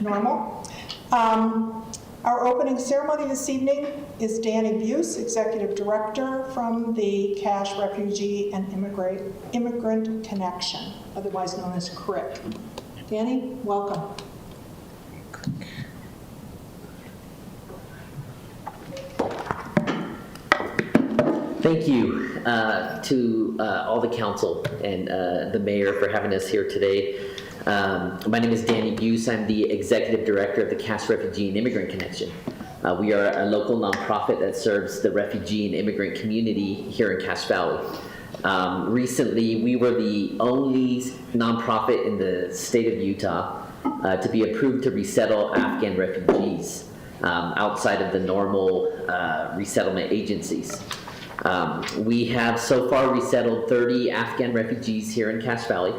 normal. Our opening ceremony this evening is Danny Buse, Executive Director from the Cash, Refugee, and Immigrant Connection, otherwise known as CRIC. Danny, welcome. Thank you to all the council and the mayor for having us here today. My name is Danny Buse. I'm the executive director of the Cash, Refugee, and Immigrant Connection. We are a local nonprofit that serves the refugee and immigrant community here in Cache Valley. Recently, we were the only nonprofit in the state of Utah to be approved to resettle Afghan refugees outside of the normal resettlement agencies. We have so far resettled 30 Afghan refugees here in Cache Valley,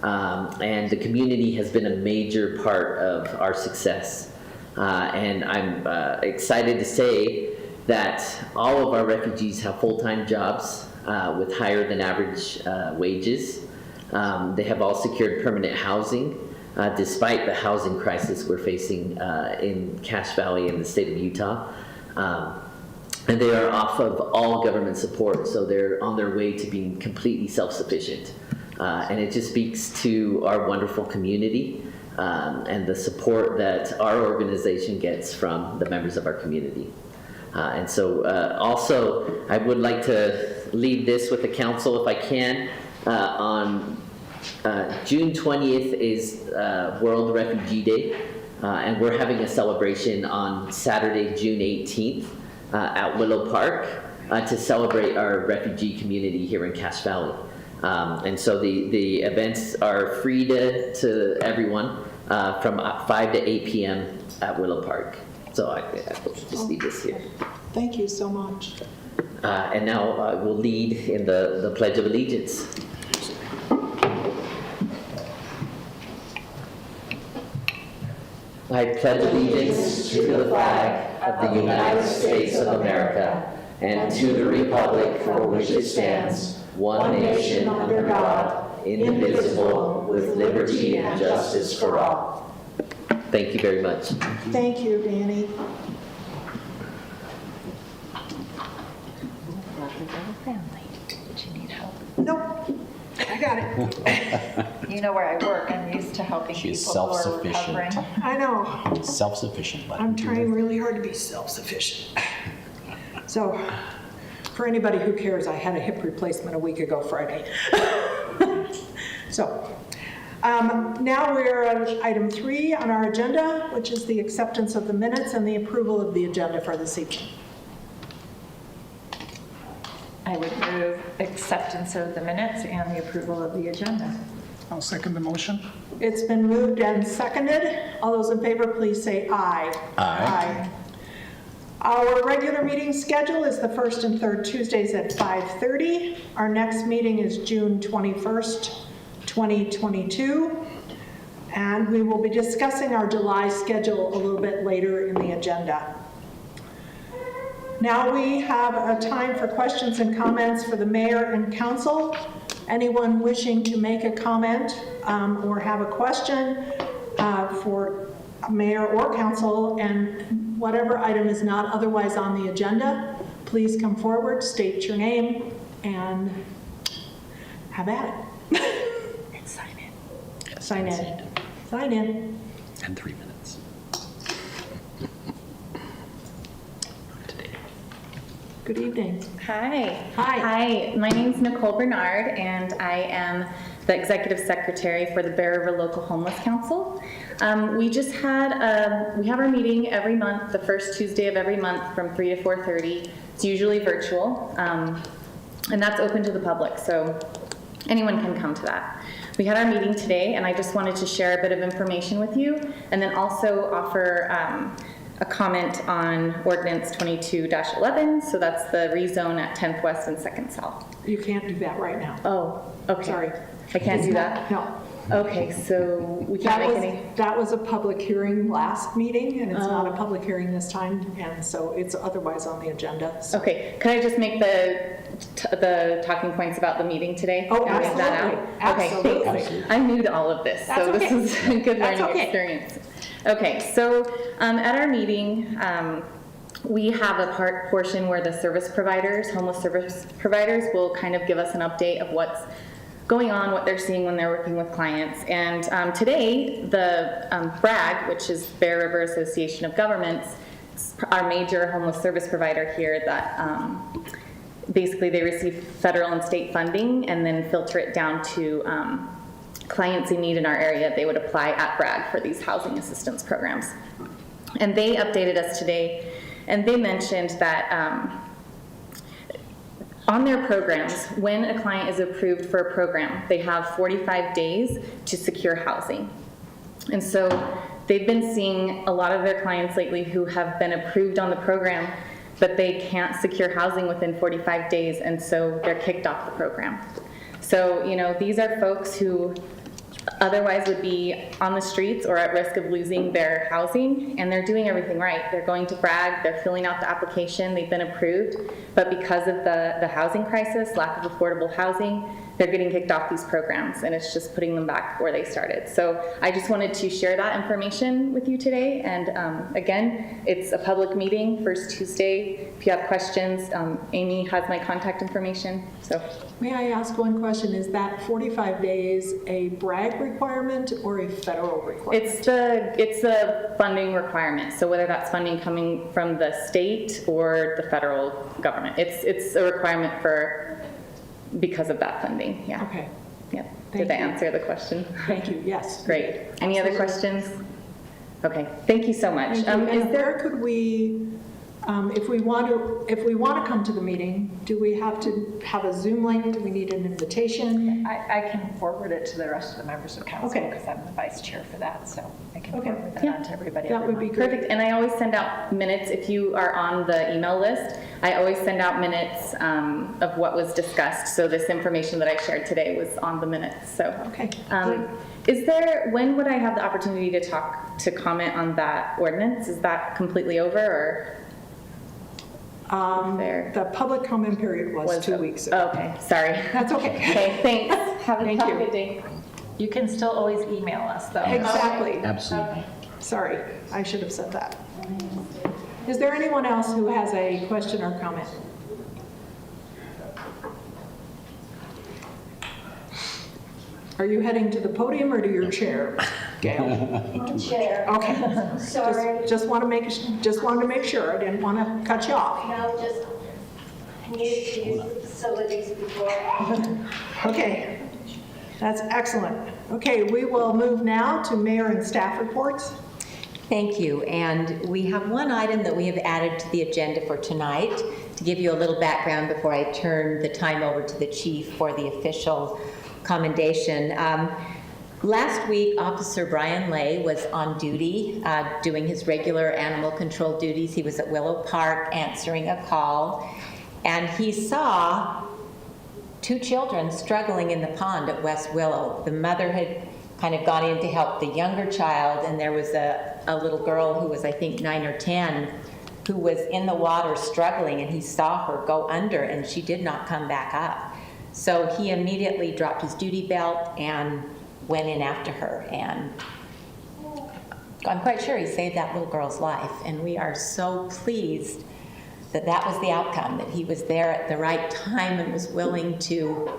and the community has been a major part of our success. And I'm excited to say that all of our refugees have full-time jobs with higher than average wages. They have all secured permanent housing, despite the housing crisis we're facing in Cache Valley in the state of Utah. And they are off of all government support, so they're on their way to being completely self-sufficient. And it just speaks to our wonderful community and the support that our organization gets from the members of our community. And so also, I would like to leave this with the council if I can. On June 20th is World Refugee Day, and we're having a celebration on Saturday, June 18th. At Willow Park to celebrate our refugee community here in Cache Valley. And so the events are free to everyone from 5 to 8 p.m. at Willow Park. So I will just leave this here. Thank you so much. And now we'll lead in the Pledge of Allegiance. I pledge allegiance to the flag of the United States of America and to the republic for which it stands, one nation under God, indivisible, with liberty and justice for all. Thank you very much. Thank you, Danny. Family. Do you need help? Nope, I got it. You know where I work. I'm used to helping She's people who are self-sufficient. recovering. I know. Self-sufficient. I'm trying really hard to be self-sufficient. So, for anybody who cares, I had a hip replacement a week ago Friday. So, now we're at item 3 on our agenda, which is the acceptance of the minutes and the approval of the agenda for this evening. I would move acceptance of the minutes and the approval of the agenda. I'll second the motion. It's been moved and seconded. All those in favor, please say aye. Aye. Our regular meeting schedule is the first and third Tuesdays at 5:30. Our next meeting is June 21st, 2022. And we will be discussing our July schedule a little bit later in the agenda. Now we have a time for questions and comments for the mayor and council. Anyone wishing to make a comment or have a question for mayor or council, and whatever item is not otherwise on the agenda, please come forward, state your name, and have at it. And sign in. Sign in. Sign in. And 3 minutes. Good evening. Hi. Hi. Hi, my name's Nicole Bernard, and I am the Executive Secretary for the Bear River Local Homeless Council. We have our meeting every month, the first Tuesday of every month from 3 to 4:30. It's usually virtual, and that's open to the public, so anyone can come to that. We had our meeting today, and I just wanted to share a bit of information with you, and then also offer a comment on Ordinance 22-11, so that's the rezone at 10th West and 2nd South. You can't do that right now. Oh, okay. Sorry. I can't do that? No. Okay, so we can't make any... That was a public hearing last meeting, and it's not a public hearing this time, and so it's otherwise on the agenda. So. Okay, can I just make the talking points about the meeting today? Oh, Can we get that absolutely. out? Okay, Absolutely. thanks. I'm new to all of this, That's so okay. this is a good That's learning okay. experience. Okay, so at our meeting, we have a portion where the homeless service providers will kind of give us an update of what's going on, what they're seeing when they're working with clients. And today, the BRAG, which is Bear River Association of Governments, our major homeless service provider here, that basically they receive federal and state funding and then filter it down to clients in need in our area. They would apply at BRAG for these housing assistance programs. And they updated us today, and they mentioned that on their programs, when a client is approved for a program, they have 45 days to secure housing. And so they've been seeing a lot of their clients lately who have been approved on the program, but they can't secure housing within 45 days, and so they're kicked off the program. So, you know, these are folks who otherwise would be on the streets or at risk of losing their housing, and they're doing everything right. They're going to BRAG, they're filling out the application, they've been approved, but because of the housing crisis, lack of affordable housing, they're getting kicked off these programs, and it's just putting them back where they started. So I just wanted to share that information with you today, and again, it's a public meeting, first Tuesday. If you have questions, Amy has my contact information, so. May I ask one question? Is that 45 days a BRAG requirement or a federal requirement? It's a funding requirement, so whether that's funding coming from the state or the federal government, it's a requirement because of that funding, yeah. Okay. Yep. Thank Did I you. answer the question? Thank you, yes. Great. Any other Absolutely. questions? Okay, thank you so much. Thank you. And where could we, if we want to come to the meeting, do we have to have a Zoom link? Do we need an invitation? I can forward it to the rest of the members of council Okay. because I'm the vice chair for that, so I can Okay. forward that Yeah. on to everybody. That every would be month. great. Perfect, and I always send out minutes. If you are on the email list, I always send out minutes of what was discussed. So this information that I shared today was on the minutes, so. Okay. When would I have the opportunity to comment on that ordinance? Is that completely over, or? There. The public comment period was 2 weeks ago. Okay, sorry. That's okay. Okay, thanks. Have a Thank you. good day. You can still always email us though. Exactly. Absolutely. Sorry, I should have said that. Is there anyone else who has a question or comment? Are you heading to the podium or to your chair, Gail? Chair. Okay. Sorry. Just wanted to make sure. I didn't want to cut you off. No, just needed to use the facilities before. Okay. That's excellent. Okay, we will move now to mayor and staff reports. Thank you. And we have one item that we have added to the agenda for tonight. To give you a little background before I turn the time over to the chief for the official commendation. Last week, Officer Brian Lay was on duty doing his regular animal control duties. He was at Willow Park answering a call, and he saw 2 children struggling in the pond at West Willow. The mother had kind of gone in to help the younger child, and there was a little girl who was, I think, 9 or 10, who was in the water struggling, and he saw her go under, and she did not come back up. So he immediately dropped his duty belt and went in after her, and I'm quite sure he saved that little girl's life, and we are so pleased that that was the outcome, that he was there at the right time and was willing to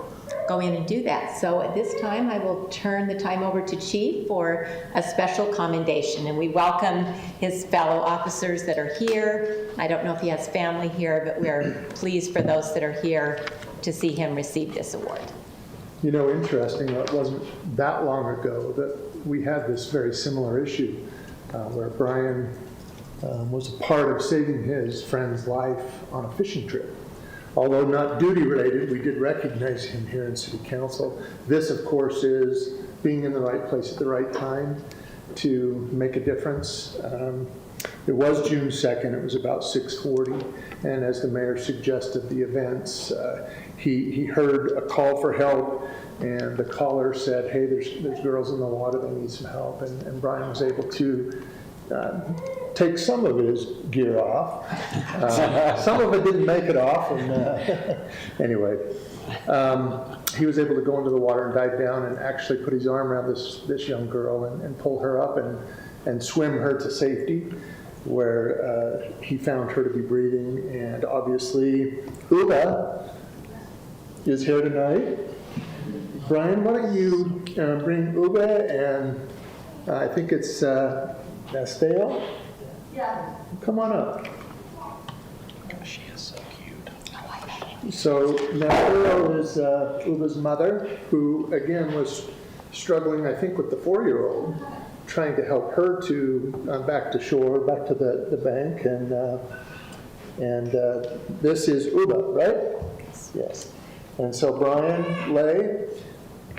go in and do that. So at this time, I will turn the time over to Chief for a special commendation, and we welcome his fellow officers that are here. I don't know if he has family here, but we're pleased for those that are here to see him receive this award. You know, interesting, it wasn't that long ago that we had this very similar issue where Brian was a part of saving his friend's life on a fishing trip. Although not duty related, we did recognize him here in City Council. This, of course, is being in the right place at the right time to make a difference. It was June 2nd, it was about 6:40, and as the mayor suggested the events, he heard a call for help, and the caller said, hey, there's girls in the water, they need some help, and Brian was able to take some of his gear off. Some of it didn't make it off, and anyway, he was able to go into the water and dive down and actually put his arm around this young girl and pull her up, and and swim her to safety, where he found her to be breathing. And obviously, Uba is here tonight. Brian, why don't you bring Uba and I think it's Estelle? Yeah. Come on up. She is so cute. So Estelle is Uba's mother, who again was struggling, I think, with the 4-year-old, trying to help her to back to shore, back to the bank, and this is Uba, right? Yes. And so Brian, Lay,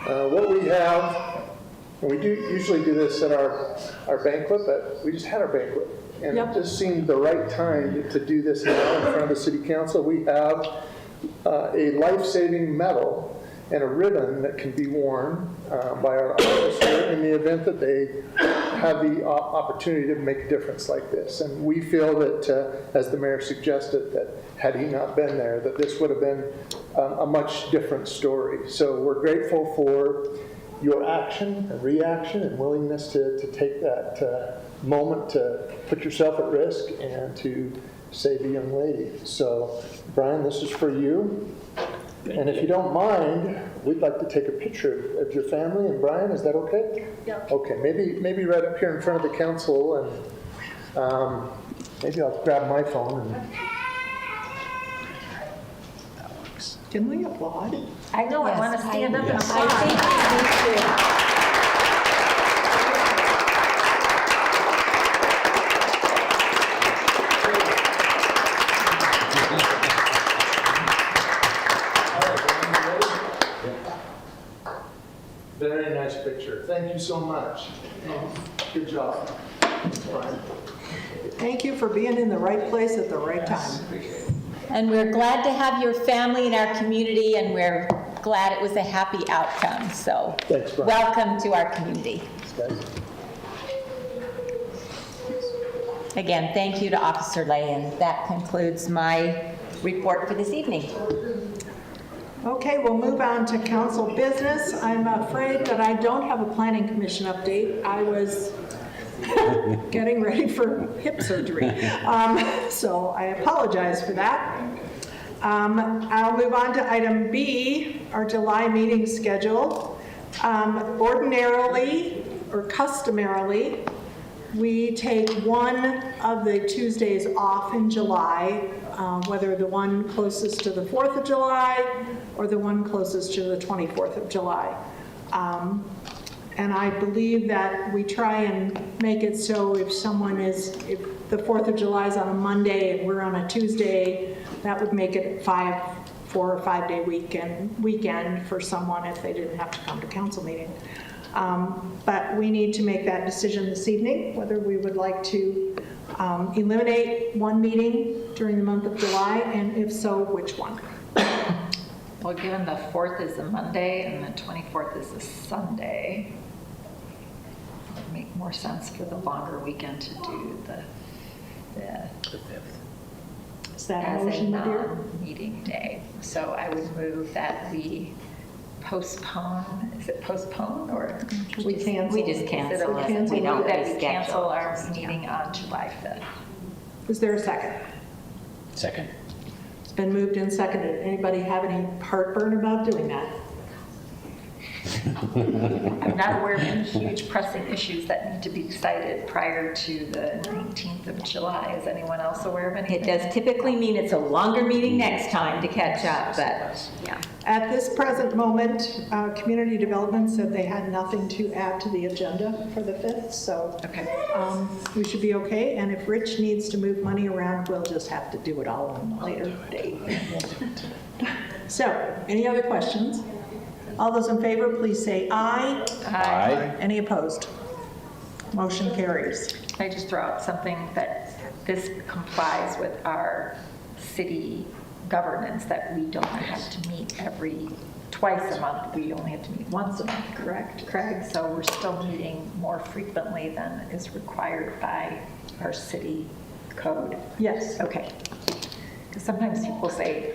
what we have, and we do usually do this at our banquet, but we just had our banquet, and Yep. it just seemed the right time to do this now in front of the city council. We have a life-saving medal and a ribbon that can be worn by our officer in the event that they have the opportunity to make a difference like this. And we feel that, as the mayor suggested, that had he not been there, that this would have been a much different story. So we're grateful for your action and reaction and willingness to take that moment to put yourself at risk and to save a young lady. So, Brian, this is for you. And if you don't mind, we'd like to take a picture of your family and Brian. Is that okay? Yeah. Okay, maybe right up here in front of the council, and maybe I'll grab my phone. And That works. Can we applaud? I know, I want to stand up and Yes. applaud. I think Very nice picture. Thank you so much. Good job, Brian. Thank you for being in the right place at the right time. And we're glad to have your family in our community, and we're glad it was a happy outcome. So Thanks, Brian. welcome to our community. Guys. Again, thank you to Officer Lay, and that concludes my report for this evening. Okay, we'll move on to council business. I'm afraid that I don't have a planning commission update. I was getting ready for hip surgery. So I apologize for that. I'll move on to item B, our July meeting schedule. Ordinarily or customarily, we take one of the Tuesdays off in July, whether the one closest to the 4th of July or the one closest to the 24th of July. And I believe that we try and make it so if the 4th of July is on a Monday and we're on a Tuesday, that would make it a 4 or 5 day weekend for someone if they didn't have to come to council meeting. But we need to make that decision this evening, whether we would like to eliminate one meeting during the month of July, and if so, which one? Well, given the 4th is a Monday and the 24th is a Sunday, it would make more sense for the longer weekend to do the 5th Is that a as a motion, my dear? non-meeting day. So I would move that we postpone, is it postpone or? We cancel. We just cancel it. Cancel. We don't That we reschedule. cancel our meeting on July 5th. Is there a second? Second. It's been moved and seconded. Anybody have any heartburn about doing that? I'm not aware of any huge pressing issues that need to be decided prior to the 19th of July. Is anyone else aware of anything? It does typically mean it's a longer meeting next time to catch up, but yeah. At this present moment, Community Development said they had nothing to add to the agenda for the 5th, so Okay. we should be okay. And if Rich needs to move money around, we'll just have to do it all on a later date. So, any other questions? All those in favor, please say aye. Aye. Any opposed? Motion carries. Can I just throw out something that this complies with our city governance, that we don't have to meet twice a month. We only have to meet once a month, correct, Craig? So we're still meeting more frequently than is required by our city code. Yes. Okay. Because sometimes people say,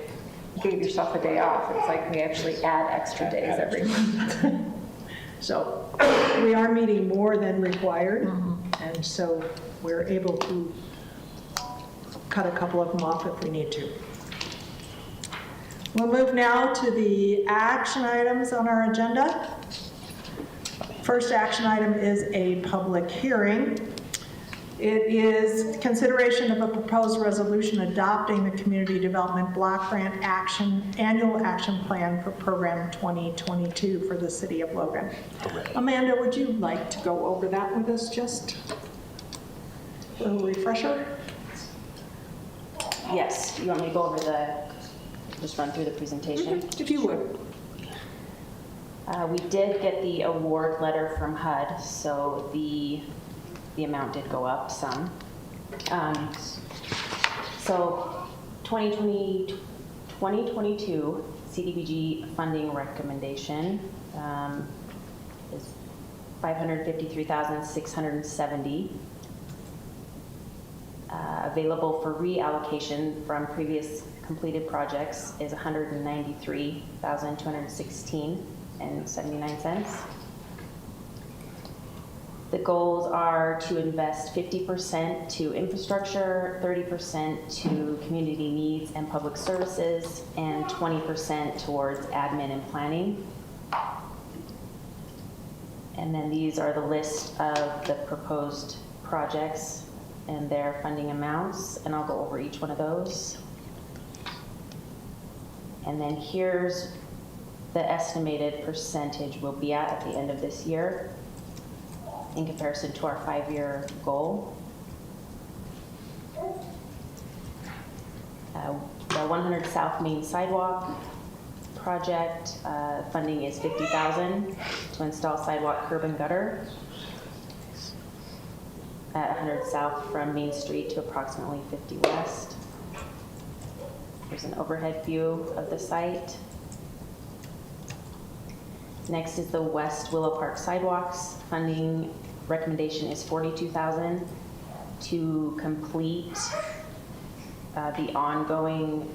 you gave yourself a day off. It's like we actually add extra days every month. So we are meeting more than required. And so we're able to cut a couple of them off if we need to. We'll move now to the action items on our agenda. First action item is a public hearing. It is consideration of a proposed resolution adopting the Community Development Block Grant Annual Action Plan for Program 2022 for the City of Logan. Amanda, would you like to go over that with us just for a refresher? Yes, you want me to go over just run through the presentation? If you would. We did get the award letter from HUD, so the amount did go up some. So 2022 CDBG funding recommendation is $553,670. Available for reallocation from previous completed projects is $193,216.79. The goals are to invest 50% to infrastructure, 30% to community needs and public services, and 20% towards admin and planning. And then these are the list of the proposed projects and their funding amounts, and I'll go over each one of those. And then here's the estimated percentage we'll be at the end of this year in comparison to our 5-year goal. The 100 South Main Sidewalk project, funding is $50,000 to install sidewalk, curb, and gutter at 100 South from Main Street to approximately 50 West. There's an overhead view of the site. Next is the West Willow Park sidewalks. Funding recommendation is $42,000 to complete the ongoing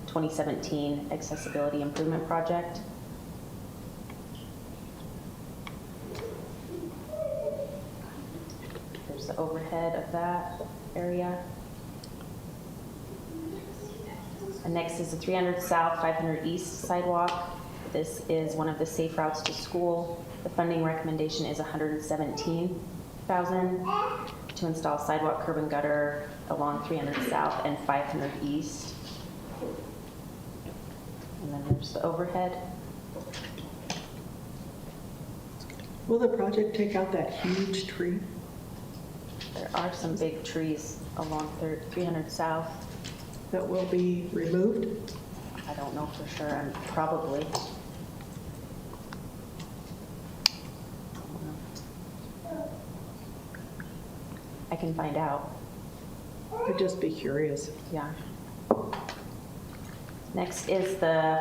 2017 accessibility improvement project. There's the overhead of that area. And next is the 300 South, 500 East sidewalk. This is one of the safe routes to school. The funding recommendation is $117,000 to install sidewalk, curb, and gutter along 300 South and 500 East. And then there's the overhead. Will the project take out that huge tree? There are some big trees along 300 South. That will be removed? I don't know for sure, probably. I can find out. I'd just be curious. Yeah. Next is the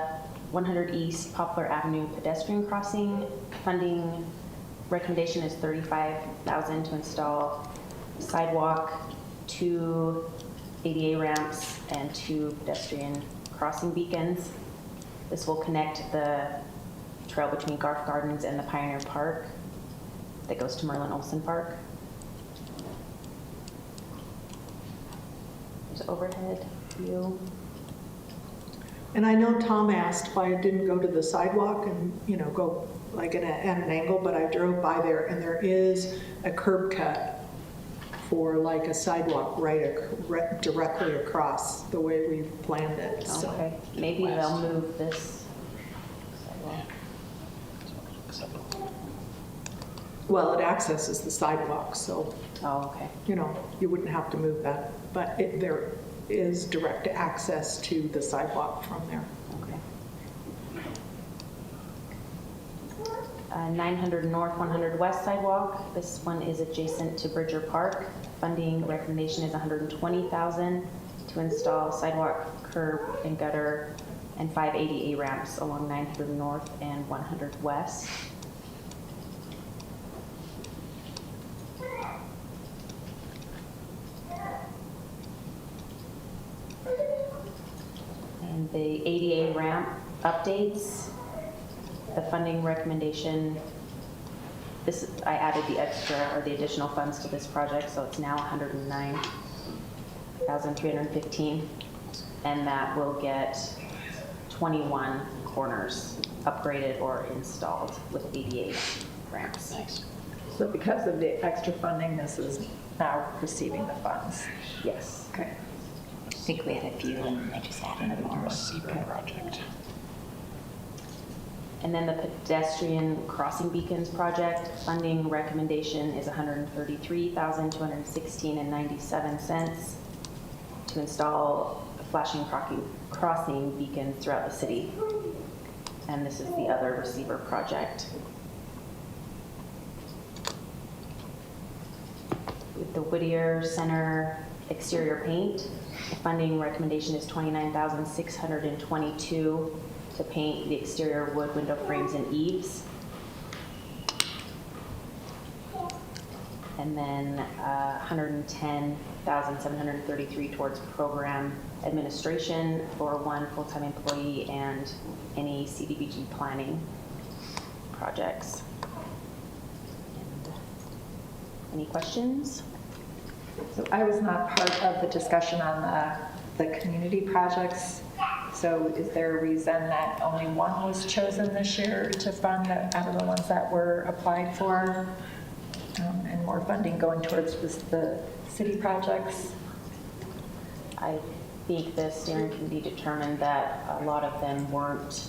100 East Poplar Avenue pedestrian crossing. Funding recommendation is $35,000 to install sidewalk, 2 ADA ramps, and 2 pedestrian crossing beacons. This will connect the trail between Garth Gardens and the Pioneer Park that goes to Merlin Olsen Park. There's overhead view. And I know Tom asked why I didn't go to the sidewalk and, go like at an angle, but I drove by there and there is a curb cut for like a sidewalk directly across the way we've planned it. So. Okay, maybe they'll move this sidewalk. Well, it accesses the sidewalk, so, Oh, okay. you wouldn't have to move that, but there is direct access to the sidewalk from there. Okay. 900 North, 100 West sidewalk. This one is adjacent to Bridger Park. Funding recommendation is $120,000 to install sidewalk, curb, and gutter, and 5 ADA ramps along 900 North and 100 West. And the ADA ramp updates, the funding recommendation This, I added the extra or the additional funds to this project, so it's now 109,315, and that will get 21 corners upgraded or installed with ADA ramps. Nice. So because of the extra funding, this is now receiving the funds. Yes. Okay. I think we had a few and they just added more. Receiver project. And then the pedestrian crossing beacons project, funding recommendation is $133,216.97 to install flashing crossing beacons throughout the city. And this is the other receiver project. With the Whittier Center exterior paint, the funding recommendation is $29,622 to paint the exterior wood window frames and eaves. And then $110,733 towards program administration for one full-time employee and any Cdbg planning projects. And any questions? So I was not part of the discussion on the community projects. So is there a reason that only one was chosen this year to fund out of the ones that were applied for? And more funding going towards the city projects? I think the steering committee determined that a lot of them weren't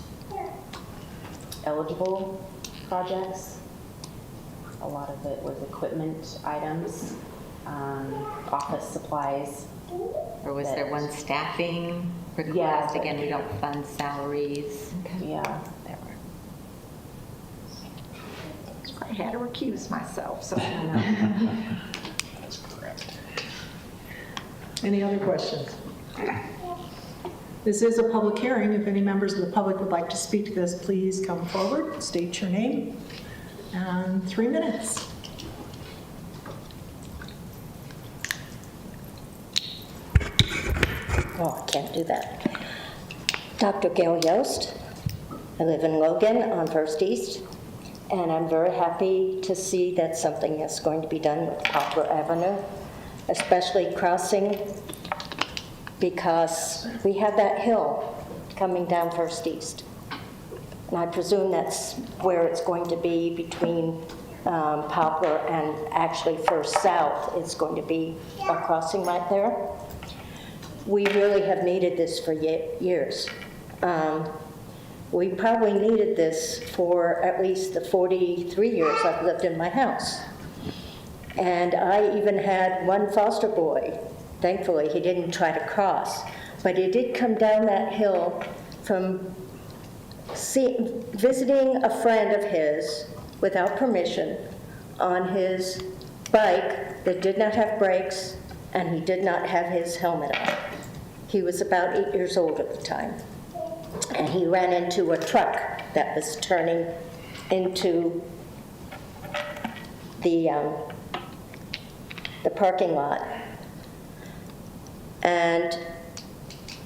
eligible projects. A lot of it was equipment items, office supplies. Or was there one staffing request? Yeah. Again, we don't fund salaries. Yeah. There were. I had to recuse myself, so. That's correct. Any other questions? This is a public hearing. If any members of the public would like to speak to this, please come forward, state your name, and 3 minutes. Oh, I can't do that. Dr. Gail Yost. I live in Logan on First East, and I'm very happy to see that something is going to be done with Poplar Avenue, especially crossing, because we have that hill coming down First East. And I presume that's where it's going to be between Poplar and actually First South. It's going to be a crossing right there. We really have needed this for years. We probably needed this for at least the 43 years I've lived in my house. And I even had one foster boy. Thankfully, he didn't try to cross, but he did come down that hill from visiting a friend of his without permission on his bike that did not have brakes, and he did not have his helmet on. He was about 8 years old at the time. And he ran into a truck that was turning into the parking lot. And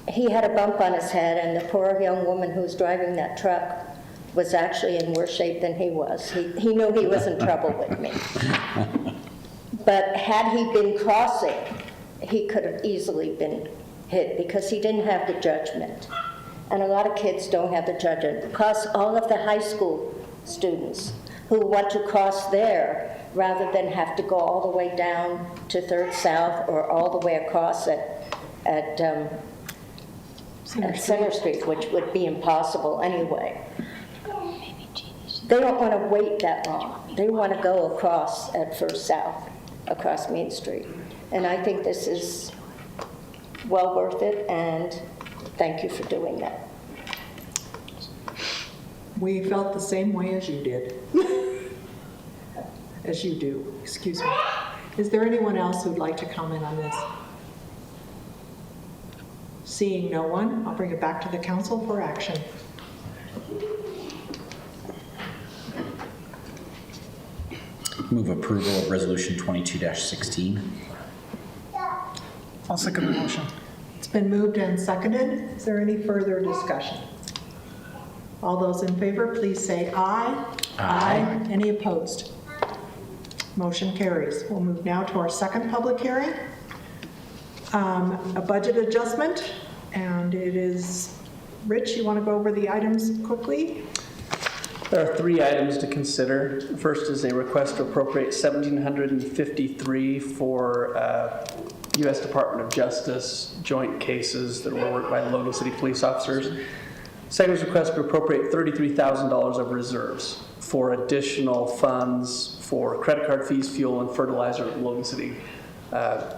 he had a bump on his head, and the poor young woman who was driving that truck was actually in worse shape than he was. He knew he was in trouble with me. But had he been crossing, he could have easily been hit because he didn't have the judgment. And a lot of kids don't have the judgment. Plus, all of the high school students who want to cross there rather than have to go all the way down to 3rd South or all the way across at Center Street, which would be impossible anyway. They don't want to wait that long. They want to go across at First South, across Main Street. And I think this is well worth it, and thank you for doing that. We felt the same way as you did. As you do, excuse me. Is there anyone else who'd like to comment on this? Seeing no one, I'll bring it back to the council for action. Move approval of resolution 22-16. I'll second the motion. It's been moved and seconded. Is there any further discussion? All those in favor, please say aye. Aye. Any opposed? Motion carries. We'll move now to our second public hearing. A budget adjustment, and it is, Rich, you want to go over the items quickly? There are 3 items to consider. First is a request to appropriate $1,753 for U.S. Department of Justice joint cases that were worked by the Logan City police officers. Second is a request to appropriate $33,000 of reserves for additional funds for credit card fees, fuel, and fertilizer at the Logan City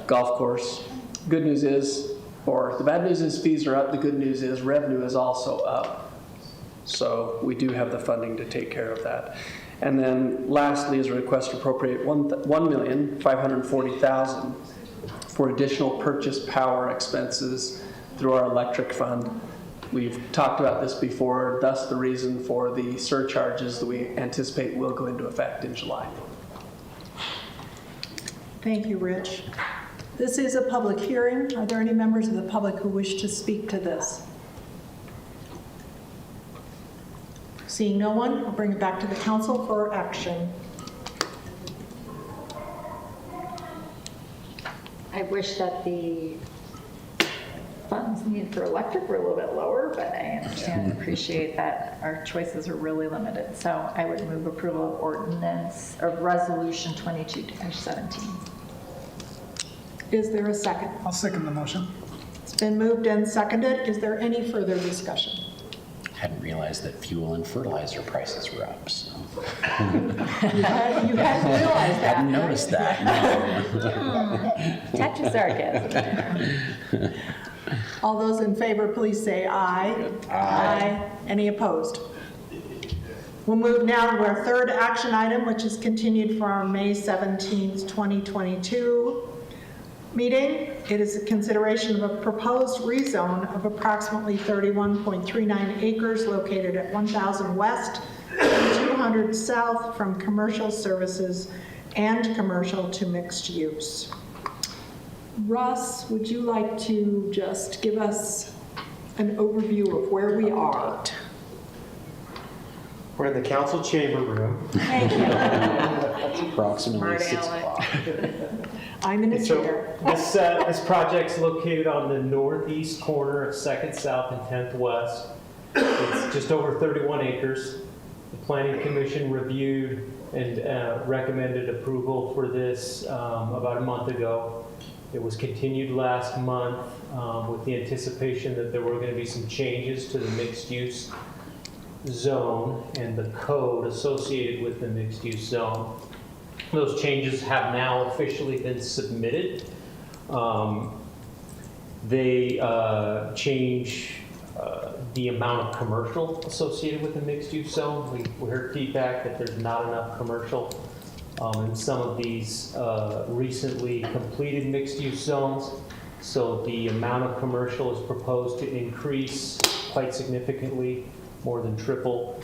golf course. Good news is, or the bad news is fees are up. The good news is revenue is also up. So we do have the funding to take care of that. And then lastly is a request to appropriate $1,540,000 for additional purchase power expenses through our electric fund. We've talked about this before, thus the reason for the surcharges that we anticipate will go into effect in July. Thank you, Rich. This is a public hearing. Are there any members of the public who wish to speak to this? Seeing no one, I'll bring it back to the council for action. I wish that the funds needed for electric were a little bit lower, but I understand and appreciate that our choices are really limited. So I would move approval of ordinance, or resolution 22-17. Is there a second? I'll second the motion. It's been moved and seconded. Is there any further discussion? Hadn't realized that fuel and fertilizer prices were up, so. You hadn't realized that. Hadn't noticed that, no. Touch of sarcasm. All those in favor, please say aye. Aye. Any opposed? We'll move now to our third action item, which is continued for our May 17th, 2022 meeting. It is a consideration of a proposed rezone of approximately 31.39 acres located at 1000 West and 200 South from commercial services and commercial to mixed use. Russ, would you like to just give us an overview of where we are? We're in the council chamber room. Thank you. That's approximately 6 o'clock. I'm in a So chair. this project's located on the northeast corner of 2nd South and 10th West. It's just over 31 acres. The Planning Commission reviewed and recommended approval for this about a month ago. It was continued last month with the anticipation that there were going to be some changes to the mixed-use zone and the code associated with the mixed-use zone. Those changes have now officially been submitted. They change the amount of commercial associated with the mixed-use zone. We heard feedback that there's not enough commercial in some of these recently completed mixed-use zones. So the amount of commercial is proposed to increase quite significantly, more than triple.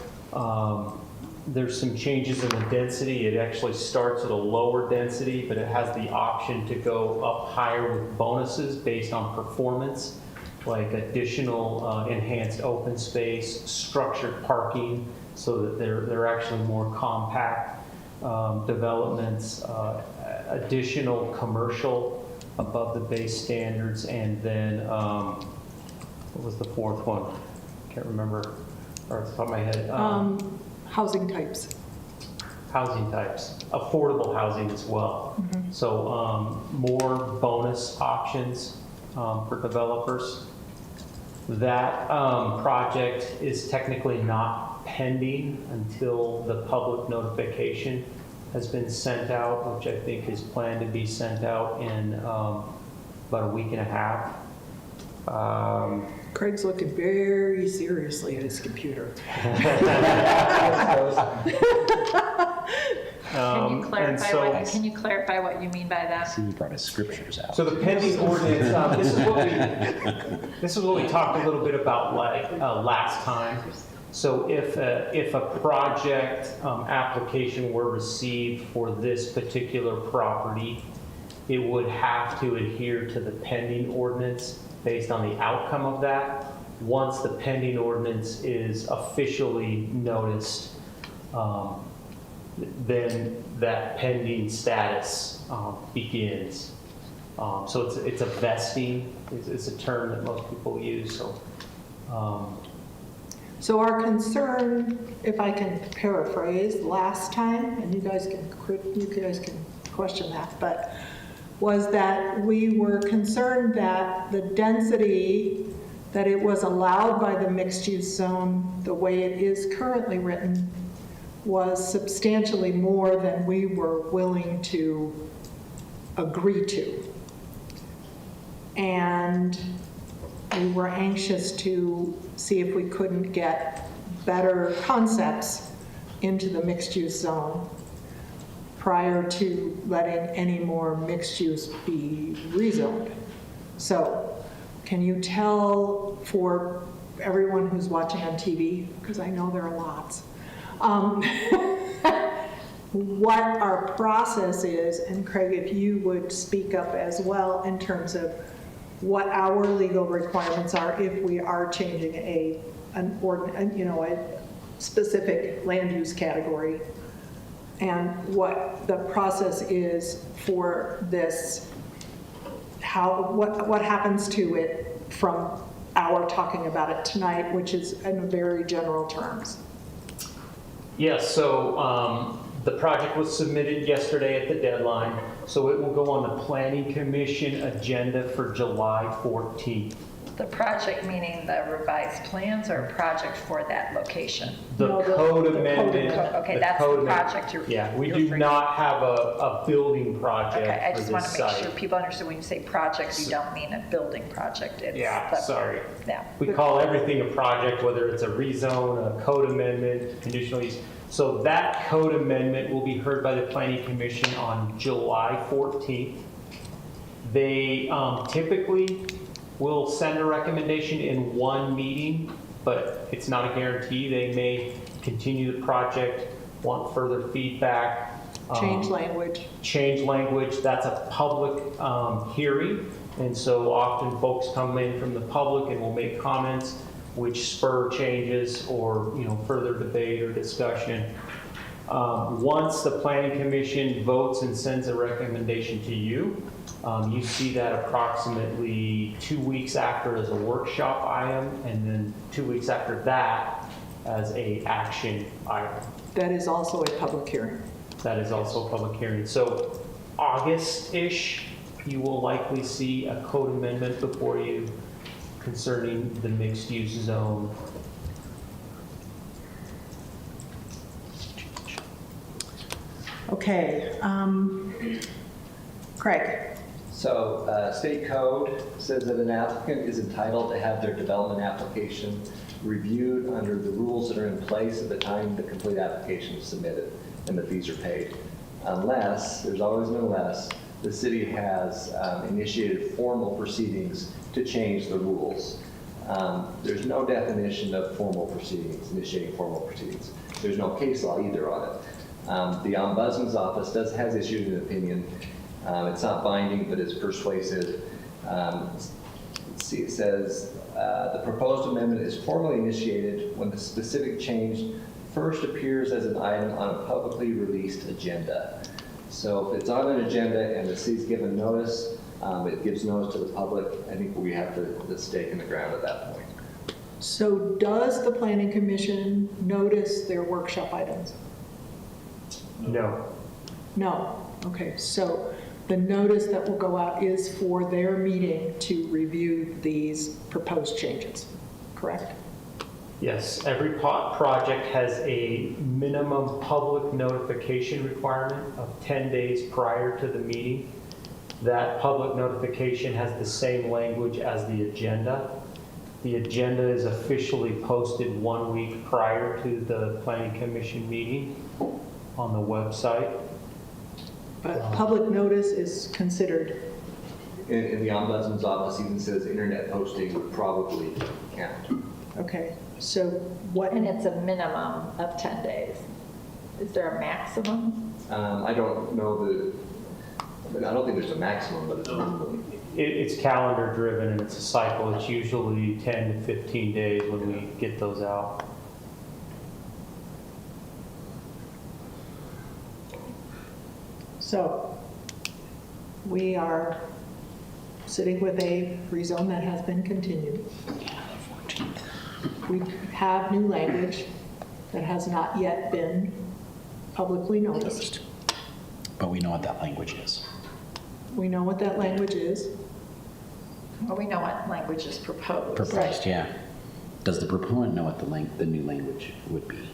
There's some changes in the density. It actually starts at a lower density, but it has the option to go up higher with bonuses based on performance, like additional enhanced open space, structured parking, so that they're actually more compact developments, additional commercial above the base standards, and then what was the fourth one? Can't remember, or off the top of my head. Housing types. Housing types, affordable housing as well. Mm-hmm. So more bonus options for developers. That project is technically not pending until the public notification has been sent out, which I think is planned to be sent out in about a week and a half. Craig's looking very seriously at his computer. Can you clarify what you mean by that? See, he brought his scriptures out. So the pending ordinance, this is what we talked a little bit about last time. So if a project application were received for this particular property, it would have to adhere to the pending ordinance based on the outcome of that. Once the pending ordinance is officially noticed then that pending status begins. So it's a vesting, it's a term that most people use, so. So our concern, if I can paraphrase, last time, and you guys can question that, but was that we were concerned that the density, that it was allowed by the mixed-use zone, the way it is currently written, was substantially more than we were willing to agree to. And we were anxious to see if we couldn't get better concepts into the mixed-use zone prior to letting any more mixed use be rezoned. So can you tell, for everyone who's watching on TV, because I know there are lots, what our process is, and Craig, if you would speak up as well in terms of what our legal requirements are if we are changing a specific land use category, and what the process is for this, what happens to it from our talking about it tonight, which is in very general terms. Yes, so the project was submitted yesterday at the deadline, so it will go on the Planning Commission agenda for July 14th. The project meaning the revised plans, or a project for that location? The code amendment. Okay, that's the project you're. Yeah, we you're do referring- not have a building project Okay, I for just want this to make site. sure people understand when you say project, you don't mean a building project. It's Yeah, the- sorry. Yeah. We call everything a project, whether it's a rezone, a code amendment, conditional use. So that code amendment will be heard by the Planning Commission on July 14th. They typically will send a recommendation in one meeting, but it's not a guarantee. They may continue the project, want further feedback. Change language. Change language, that's a public hearing. And so often folks come in from the public and will make comments which spur changes or, further debate or discussion. Once the Planning Commission votes and sends a recommendation to you, you see that approximately 2 weeks after as a workshop item, and then 2 weeks after that as a action item. That is also a public hearing. That is also a public hearing. So August-ish, you will likely see a code amendment before you concerning the mixed-use zone. Okay, Craig. So state code says that an applicant is entitled to have their development application reviewed under the rules that are in place at the time the complete application is submitted and the fees are paid. Unless, there's always an unless, the city has initiated formal proceedings to change the rules. There's no definition of formal proceedings, initiating formal proceedings. There's no case law either on it. The Ombudsman's Office has issued an opinion. It's not binding, but it's persuasive. Let's see, it says, the proposed amendment is formally initiated when the specific change first appears as an item on a publicly released agenda. So if it's on an agenda and the city's given notice, it gives notice to the public. I think we have the stake in the ground at that point. So does the Planning Commission notice their workshop items? No. No. Okay, so the notice that will go out is for their meeting to review these proposed changes, correct? Yes, every project has a minimum public notification requirement of 10 days prior to the meeting. That public notification has the same language as the agenda. The agenda is officially posted 1 week prior to the Planning Commission meeting on the website. But public notice is considered. In the Ombudsman's Office even says internet posting would probably count. Okay, so what? And it's a minimum of 10 days. Is there a maximum? I don't know I don't think there's a maximum, but it's a minimum. It's calendar driven and it's a cycle. It's usually 10 to 15 days when we get those out. So we are sitting with a rezone that has been continued. We have new language that has not yet been publicly noticed. But we know what that language is. We know what that language is. Well, we know what language is proposed. Proposed, yeah. Does the proponent know what the new language would be?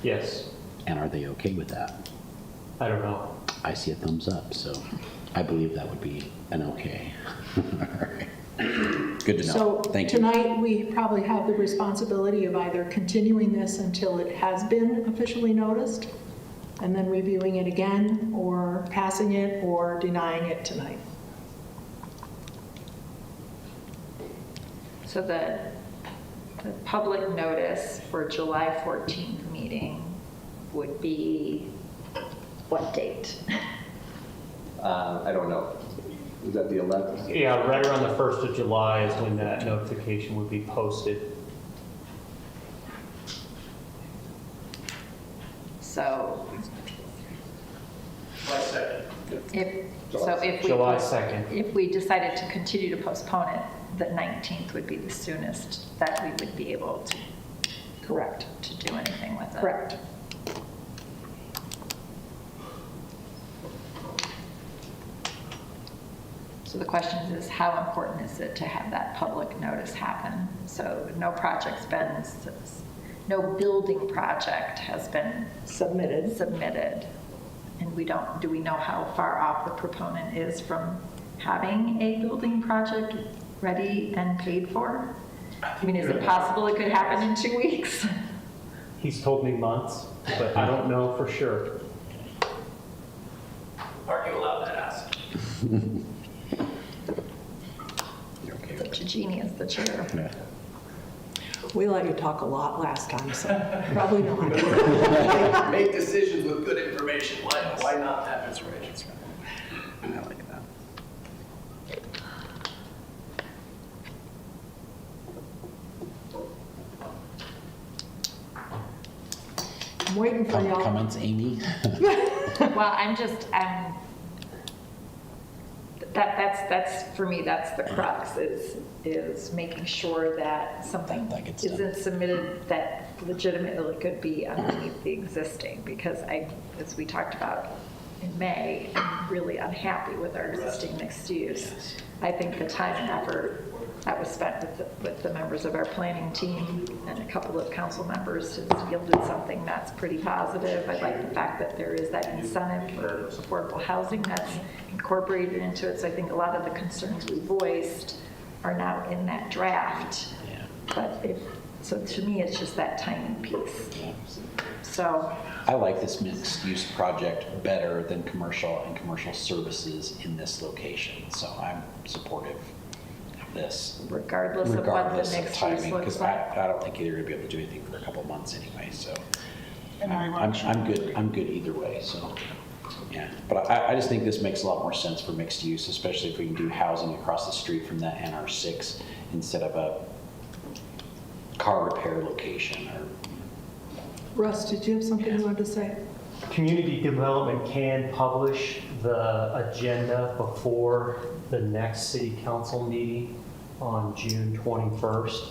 Yes, And are they okay with that? I don't know. I see a thumbs up, so I believe that would be an okay. All right. Good to know. So Thank you. tonight, we probably have the responsibility of either continuing this until it has been officially noticed, and then reviewing it again, or passing it, or denying it tonight. So the public notice for July 14th meeting would be what date? I don't know. Is that the 11th? Yeah, right around the 1st of July is when that notification would be posted. So July 2nd. if we July 2nd. If we decided to continue to postpone it, the 19th would be the soonest that we would be able to Correct. to do anything with it. Correct. So the question is, how important is it to have that public notice happen? So no building project has been submitted. And do we know how far off the proponent is from having a building project ready and paid for? I mean, is it possible it could happen in 2 weeks? He's told me months, but I don't know for sure. Are you allowed to ask? Such a genius, the chair. Yeah. We let you talk a lot last time, so probably not. Make decisions with good information. Why not have That's right. That's right. I like that. I'm waiting for y'all. Comments, Amy? Well, that's for me, that's the crux, is making sure that something That gets done. isn't submitted that legitimately could be underneath the existing, because as we talked about in May, I'm really unhappy with our existing mixed use. I think the time and effort that was spent with the members of our planning team and a couple of council members has yielded something that's pretty positive. I like the fact that there is that incentive for affordable housing that's incorporated into it. So I think a lot of the concerns we voiced are now in that draft. But so to me, it's just that tiny piece. So I like this mixed use project better than commercial and commercial services in this location. So I'm supportive of this. regardless of what the Regardless of mixed use timing, looks because like. I don't think either going to be able to do anything for a couple months anyway, so. I'm good either way, so, yeah. But I just think this makes a lot more sense for mixed use, especially if we can do housing across the street from that NR6 instead of a car repair location or. Russ, did you have something you wanted to say? Community development can publish the agenda before the next city council meeting on June 21st.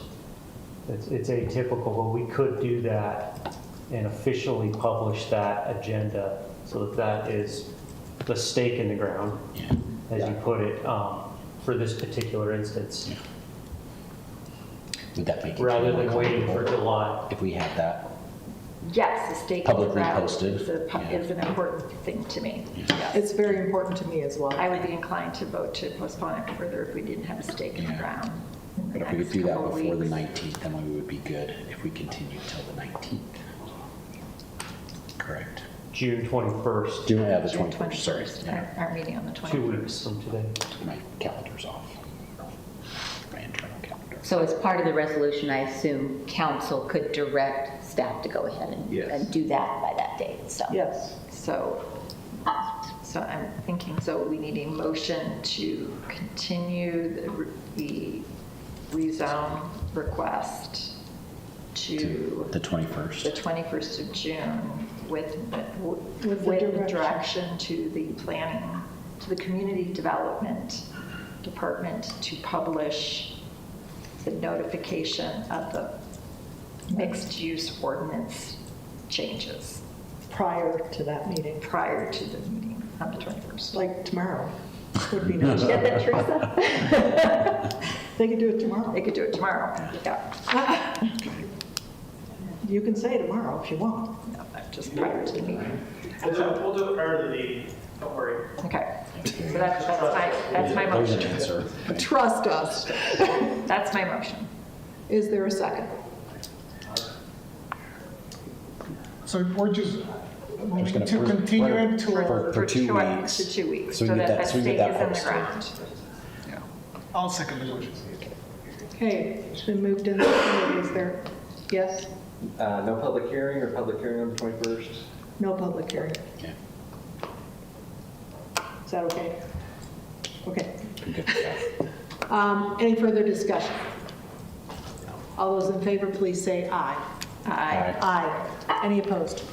It's atypical, but we could do that and officially publish that agenda so that is the stake in the ground, as you put it, for this particular instance. Yeah. Would that make it Rather more than waiting for comfortable July. if we had that? Yes, the stake in the Publicly ground posted, is an important thing to me. Yes. It's very important to me as well. I would be inclined to vote to postpone it further if we didn't have a stake in the Yeah. ground. in the But if we could next do that couple of before the weeks. 19th, then we would be good if we continue till the 19th. Correct. June 21st, Do I have the June 21st? Sorry. 21st, Yeah. our meeting on the 21st. 2 weeks from today. My calendar's off. My internal calendar. So as part of the resolution, I assume council could direct staff to go ahead and do that by that date, so. Yes. So I'm thinking, so we need a motion to continue the rezone request to The 21st. the 21st of June with the direction. direction to the planning, to the community development department to publish the notification of the mixed-use ordinance changes Prior to that meeting, prior to the meeting on the 21st. like tomorrow would be nice. Get that, Teresa? They could do it tomorrow. They could do it tomorrow, yeah. You can say tomorrow if you want. No, just prior to the meeting. We'll do it prior to the meeting, don't worry. Okay, so that's my There's an motion. answer. Trust us. That's my motion. Is there a second? So we're just Just gonna- to continue it to, For 2 weeks. For 2 weeks, So so we get that that- the so we get stake that is in the posted. ground. I'll second the motion. Okay, it's been moved in. Is there, yes? No public hearing or public hearing on the 21st? No public hearing. Okay. Is that okay? Okay. I'm good with that. Any further discussion? All those in favor, please say aye. Aye. Aye. Any opposed?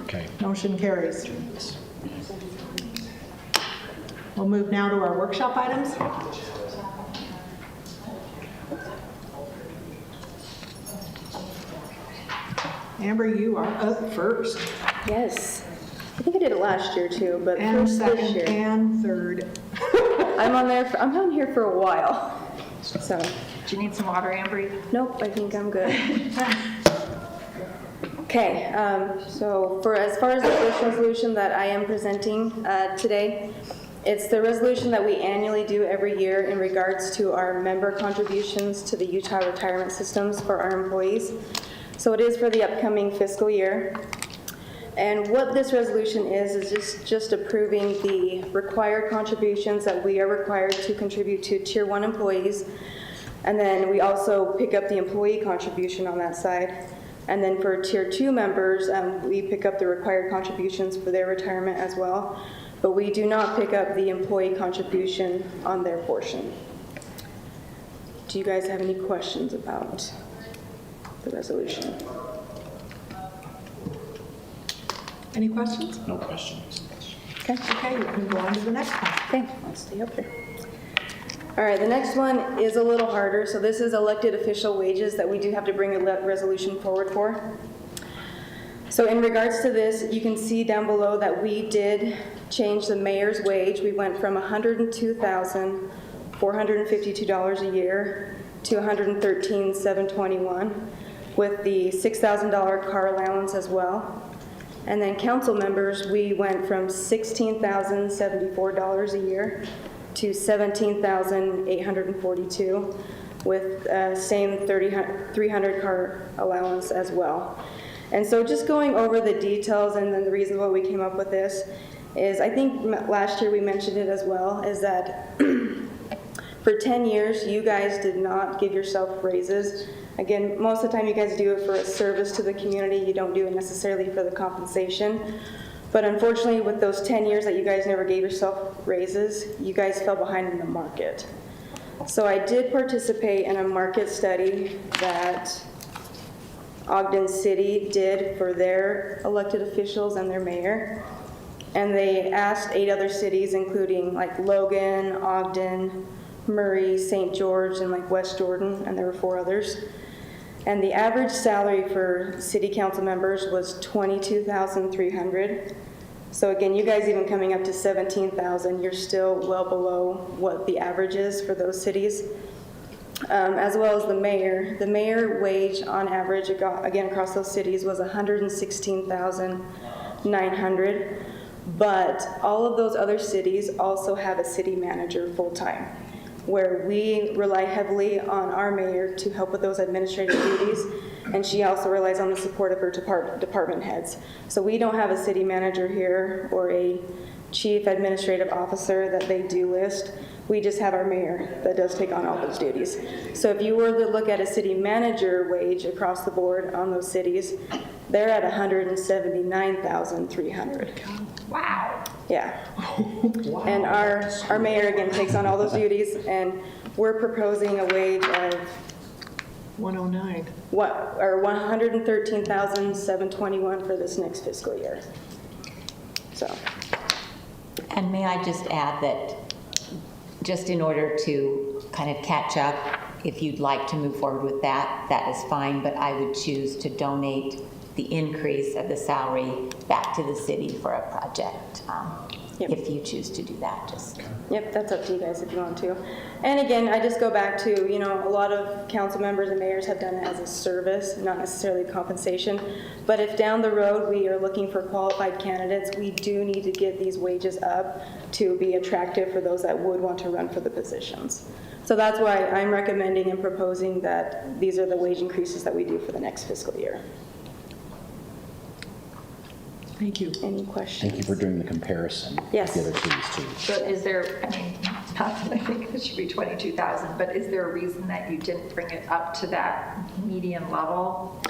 Okay. Motion carries. We'll move now to our workshop items. Amber, you are up first. Yes. I think I did it last year too, but And first this second year. and third. I'm on here for a while. So, Do you need some water, Amber? nope, I think I'm good. Okay, so as far as the first resolution that I am presenting today, it's the resolution that we annually do every year in regards to our member contributions to the Utah retirement systems for our employees. So it is for the upcoming fiscal year. And what this resolution is just approving the required contributions that we are required to contribute to Tier 1 employees. And then we also pick up the employee contribution on that side. And then for Tier 2 members, we pick up the required contributions for their retirement as well. But we do not pick up the employee contribution on their portion. Do you guys have any questions about the resolution? Any questions? No questions. Okay. Okay, you can go on to the next one. Okay, I'll stay up there. All right, the next one is a little harder. So this is elected official wages that we do have to bring a resolution forward for. So in regards to this, you can see down below that we did change the mayor's wage. We went from $102,452 a year to $113,721 with the $6,000 car allowance as well. And then council members, we went from $16,074 a year to $17,842 with same 300 car allowance as well. And so just going over the details and then the reason why we came up with this is, I think last year we mentioned it as well, is that for 10 years, you guys did not give yourself raises. Again, most of the time you guys do it for a service to the community. You don't do it necessarily for the compensation. But unfortunately, with those 10 years that you guys never gave yourself raises, you guys fell behind in the market. So I did participate in a market study that Ogden City did for their elected officials and their mayor. And they asked 8 other cities, including like Logan, Ogden, Murray, St. George, and like West Jordan, and there were 4 others. And the average salary for city council members was $22,300. So again, you guys even coming up to $17,000, you're still well below what the average is for those cities. As well as the mayor. The mayor wage on average, again across those cities, was $116,900. But all of those other cities also have a city manager full-time, where we rely heavily on our mayor to help with those administrative duties, and she also relies on the support of her department heads. So we don't have a city manager here or a chief administrative officer that they do list. We just have our mayor that does take on all those duties. So if you were to look at a city manager wage across the board on those cities, they're at $179,300. Wow. Yeah. And our mayor, again, takes on all those duties, and we're proposing a wage of 109. Or 113,721 for this next fiscal year. So, And may I just add that, just in order to kind of catch up, if you'd like to move forward with that, that is fine, but I would choose to donate the increase of the salary back to the city for a project, if you choose to do that, just. yep, that's up to you guys if you want to. And again, I just go back to, you know, a lot of council members and mayors have done it as a service, not necessarily compensation. But if down the road we are looking for qualified candidates, we do need to get these wages up to be attractive for those that would want to run for the positions. So that's why I'm recommending and proposing that these are the wage increases that we do for the next fiscal year. Thank you. Any questions? Thank you for doing the comparison. Yes. With the other cities too. So is there, I mean, not that I think it should be 22,000, but is there a reason that you didn't bring it up to that median level?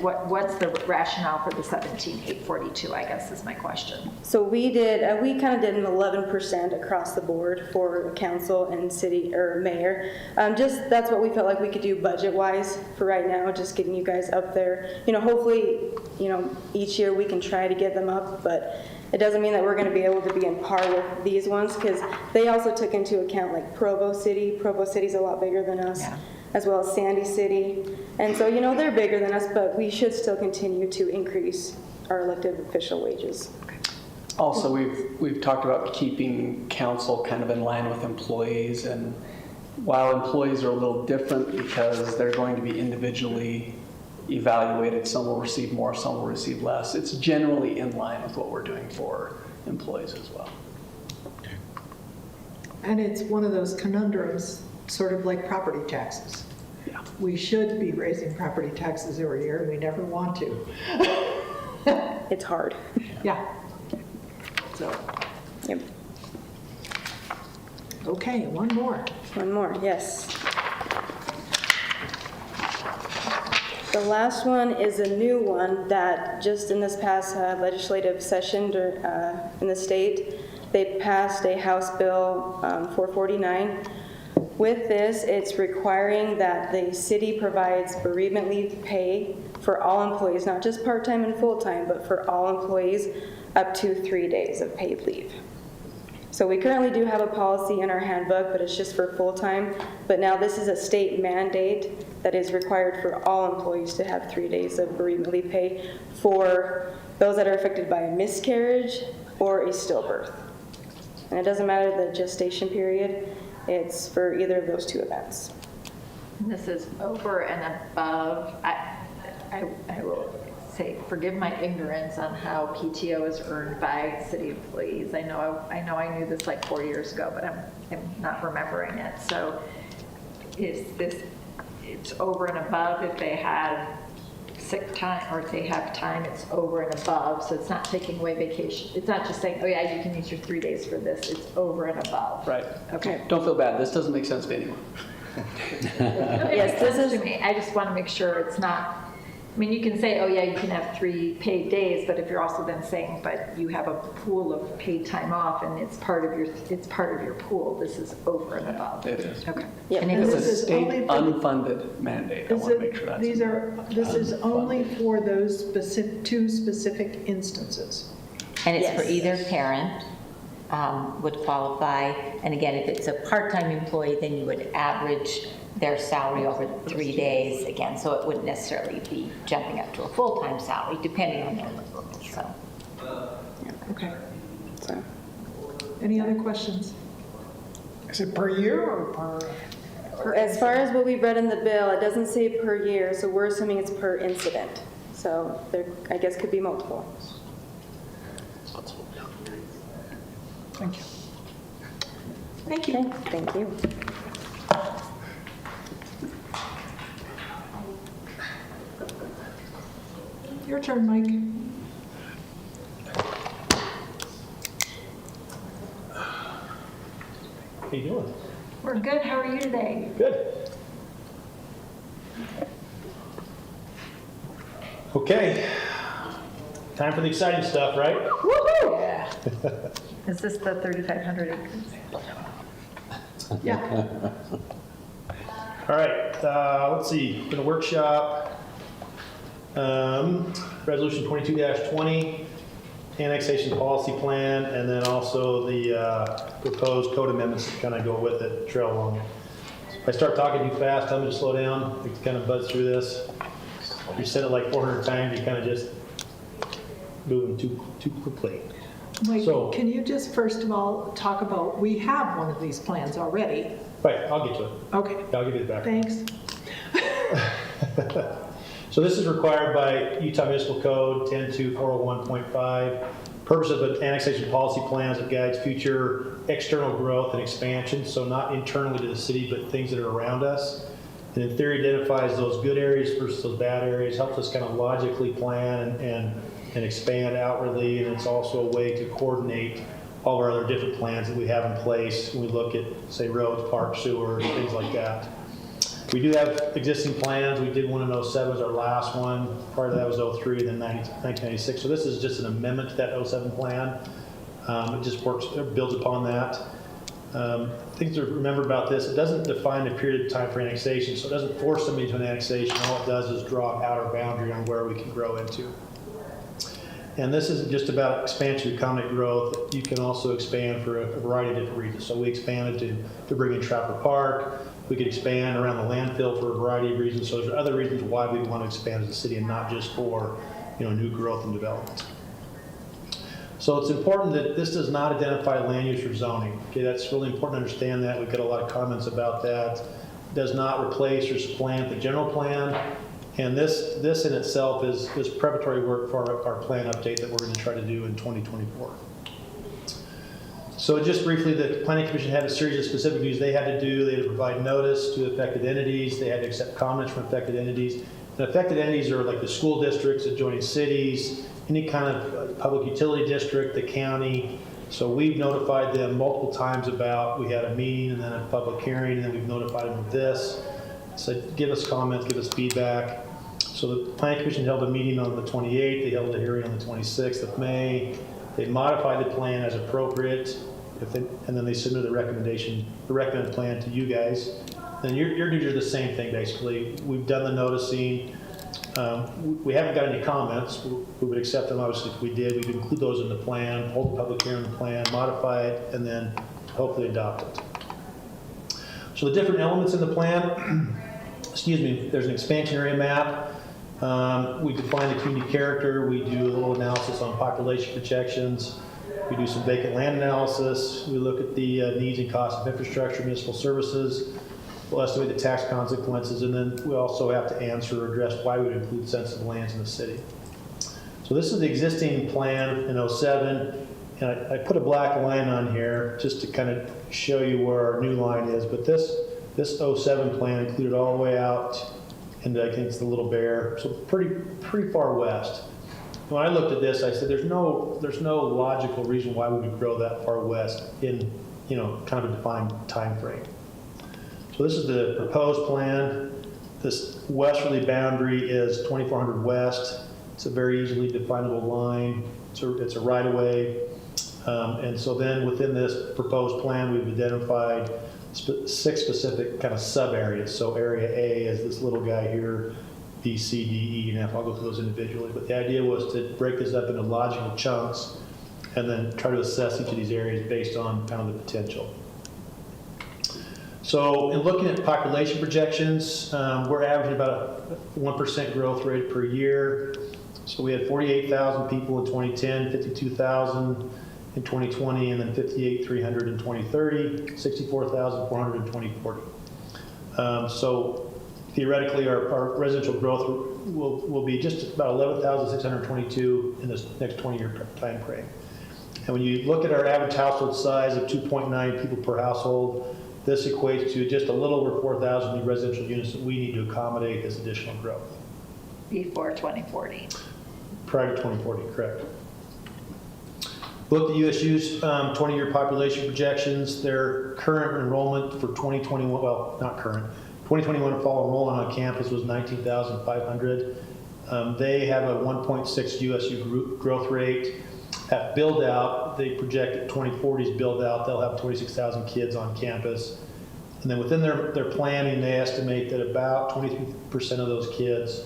What's the rationale for the 17,842, I guess is my question. So we kind of did an 11% across the board for council and city or mayor. Just that's what we felt like we could do budget-wise for right now, just getting you guys up there. You know, hopefully, you know, each year we can try to get them up, but it doesn't mean that we're going to be able to be in par with these ones because they also took into account like Provo City. Provo City's a lot bigger than us. Yeah. As well as Sandy City. And so, you know, they're bigger than us, but we should still continue to increase our elected official wages. Also, we've talked about keeping council kind of in line with employees, and while employees are a little different because they're going to be individually evaluated, some will receive more, some will receive less. It's generally in line with what we're doing for employees as well. And it's one of those conundrums, sort of like property taxes. Yeah. We should be raising property taxes every year, and we never want to. It's hard. Yeah. So, Yep. Okay, one more. One more, yes. The last one is a new one that just in this past legislative session in the state, they passed a House Bill 449. With this, it's requiring that the city provides bereavement leave pay for all employees, not just part-time and full-time, but for all employees up to 3 days of paid leave. So we currently do have a policy in our handbook, but it's just for full-time. But now this is a state mandate that is required for all employees to have 3 days of bereavement leave pay for those that are affected by a miscarriage or a stillbirth. And it doesn't matter the gestation period. It's for either of those two events. And this is over and above, I will say, forgive my ignorance on how PTO is earned by city employees. I know I knew this like 4 years ago, but I'm not remembering it. So is this, it's over and above if they had sick time, or if they have time, it's over and above. So it's not taking away vacation. It's not just saying, oh yeah, you can use your 3 days for this. It's over and above. Right. Okay. Don't feel bad. This doesn't make sense to anyone. Yes, this is to me. I just want to make sure it's not, I mean, you can say, oh yeah, you can have 3 paid days, but if you're also then saying, but you have a pool of paid time off and it's part of your pool, this is over and above. It is. Okay. Yep. And It's this a is state only for- unfunded mandate. I want to make sure that's. This is only for those two specific instances. And it's for Yes. either parent would qualify. And again, if it's a part-time employee, then you would average their salary over 3 days again. So it wouldn't necessarily be jumping up to a full-time salary, depending on their level. So. Okay. So, Any other questions? Is it per year or per? as far as what we've read in the bill, it doesn't say per year, so we're assuming it's per incident. So there, I guess, could be multiple. Thank you. Thank you. Okay, thank you. Your turn, Mike. How you doing? We're good. How are you today? Good. Okay. Time for the exciting stuff, right? Woohoo! Yeah. Is this the 3,500 acres? Yeah. All right. let's see, for the workshop, resolution 22-20, annexation policy plan, and then also the proposed code amendments that kind of go with it, trail along it. If I start talking too fast, tell me to slow down. We can kind of buzz through this. If you said it like 400 times, you kind of just moving too quickly. Wait, So- can you just first of all talk about, we have one of these plans already. Right, I'll get to it. Okay, I'll give you the background. thanks. So this is required by Utah Municipal Code 102401.5. Purpose of an annexation policy plan is it guides future external growth and expansion, so not internally to the city, but things that are around us. And in theory identifies those good areas versus those bad areas, helps us kind of logically plan and expand outwardly, and it's also a way to coordinate all of our other different plans that we have in place when we look at, say, roads, parks, sewers, things like that. We do have existing plans. We did one in 07 as our last one. Prior to that was 03, then 1996. So this is just an amendment to that 07 plan. It just works, it builds upon that. Things to remember about this, it doesn't define a period of time for annexation, so it doesn't force somebody to an annexation. All it does is draw an outer boundary on where we can grow into. And this isn't just about expansion to accommodate growth. You can also expand for a variety of different reasons. So we expanded to bring in Trapper Park. We could expand around the landfill for a variety of reasons. So there's other reasons why we want to expand as a city and not just for, new growth and development. So it's important that this does not identify land use or zoning. Okay, that's really important to understand that. We've got a lot of comments about that. It does not replace or supplant the general plan. And this in itself is preparatory work for our plan update that we're going to try to do in 2024. So just briefly, the Planning Commission had a series of specific duties they had to do. They had to provide notice to affected entities. They had to accept comments from affected entities. And affected entities are like the school districts, adjoining cities, any kind of public utility district, the county. So we've notified them multiple times about, we had a meeting and then a public hearing, and then we've notified them of this. So give us comments, give us feedback. So the Planning Commission held a meeting on the 28th. They held a hearing on the 26th of May. They modified the plan as appropriate, and then they submitted the recommended plan to you guys. Then your duties are the same thing, basically. We've done the noticing. We haven't got any comments. We would accept them, obviously, if we did. We'd include those in the plan, hold the public hearing on the plan, modify it, and then hopefully adopt it. So the different elements in the plan, there's an expansion area map. We define the community character. We do a little analysis on population projections. We do some vacant land analysis. We look at the needs and costs of infrastructure, municipal services. We'll estimate the tax consequences, and then we also have to answer or address why we would include sensitive lands in the city. So this is the existing plan in 07, and I put a black line on here just to kind of show you where our new line is, but this 07 plan included all the way out into, I think it's the Little Bear, so pretty far west. When I looked at this, I said there's no logical reason why we would grow that far west in kind of a defined time frame. So this is the proposed plan. This westerly boundary is 2400 west. It's a very easily definable line. It's a right-of-way. And so then within this proposed plan, we've identified 6 specific kind of sub-areas. So area A is this little guy here, B, C, D, E, and F. I'll go through those individually. But the idea was to break this up into logical chunks and then try to assess each of these areas based on kind of the potential. So in looking at population projections, we're averaging about a 1% growth rate per year. So we had 48,000 people in 2010, 52,000 in 2020, and then 58,300 in 2030, 64,400 in 2040. So theoretically, our residential growth will be just about 11,622 in this next 20-year time frame. And when you look at our average household size of 2.9 people per household, this equates to just a little over 4,000 new residential units that we need to accommodate this additional growth. Before 2040. Prior to 2040, correct. Look at USU's 20-year population projections. Their current enrollment for 2021, well, not current, 2021 fall enrollment on campus was 19,500. They have a 1.6 USU growth rate. At build out, they project at 2040's build out, they'll have 26,000 kids on campus. And then within their planning, they estimate that about 23% of those kids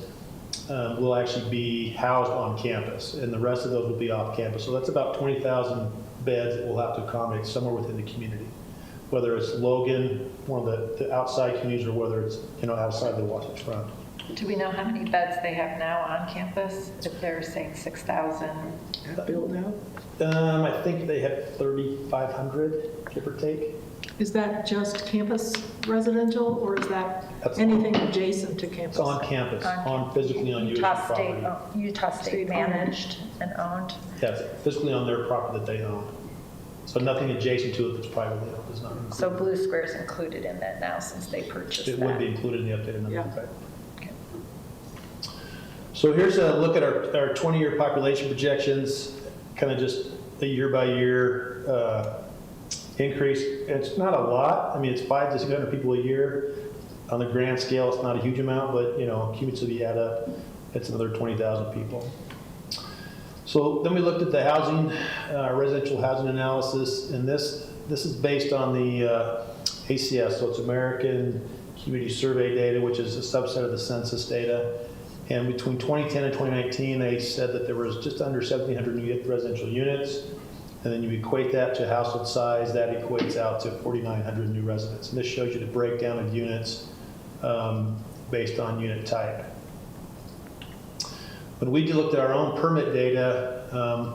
will actually be housed on campus, and the rest of those will be off campus. So that's about 20,000 beds that we'll have to accommodate somewhere within the community, whether it's Logan, one of the outside communities, or whether it's outside the waterfront. Do we know how many beds they have now on campus? If they're saying 6,000. Build out? I think they have 3,500, give or take. Is that just campus residential, or is that anything adjacent to campus? It's on campus, physically on U.S. Utah property. Utah State managed and owned. Yes, physically on their property that they own. So nothing adjacent to it that's privately owned is not included. So Blue Square's included in that now since they purchased that. It would be included in the updated number. Yeah. Right? So here's a look at our 20-year population projections, kind of just a year-by-year increase. It's not a lot. I mean, it's 500 to 600 people a year. On the grand scale, it's not a huge amount, but cumulatively add up, it's another 20,000 people. So then we looked at the housing, residential housing analysis, and this is based on the ACS, so it's American Community Survey data, which is a subset of the census data. And between 2010 and 2019, they said that there was just under 1,700 new residential units. And then you equate that to household size, that equates out to 4,900 new residents. And this shows you the breakdown of units based on unit type. When we looked at our own permit data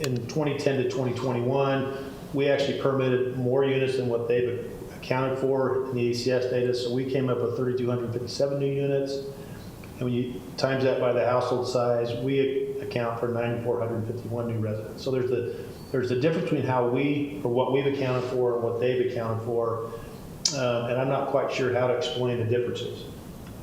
in 2010 to 2021, we actually permitted more units than what they've accounted for in the ACS data. So we came up with 3,257 new units. And when you times that by the household size, we account for 9,451 new residents. So there's the difference between what we've accounted for and what they've accounted for. And I'm not quite sure how to explain the differences.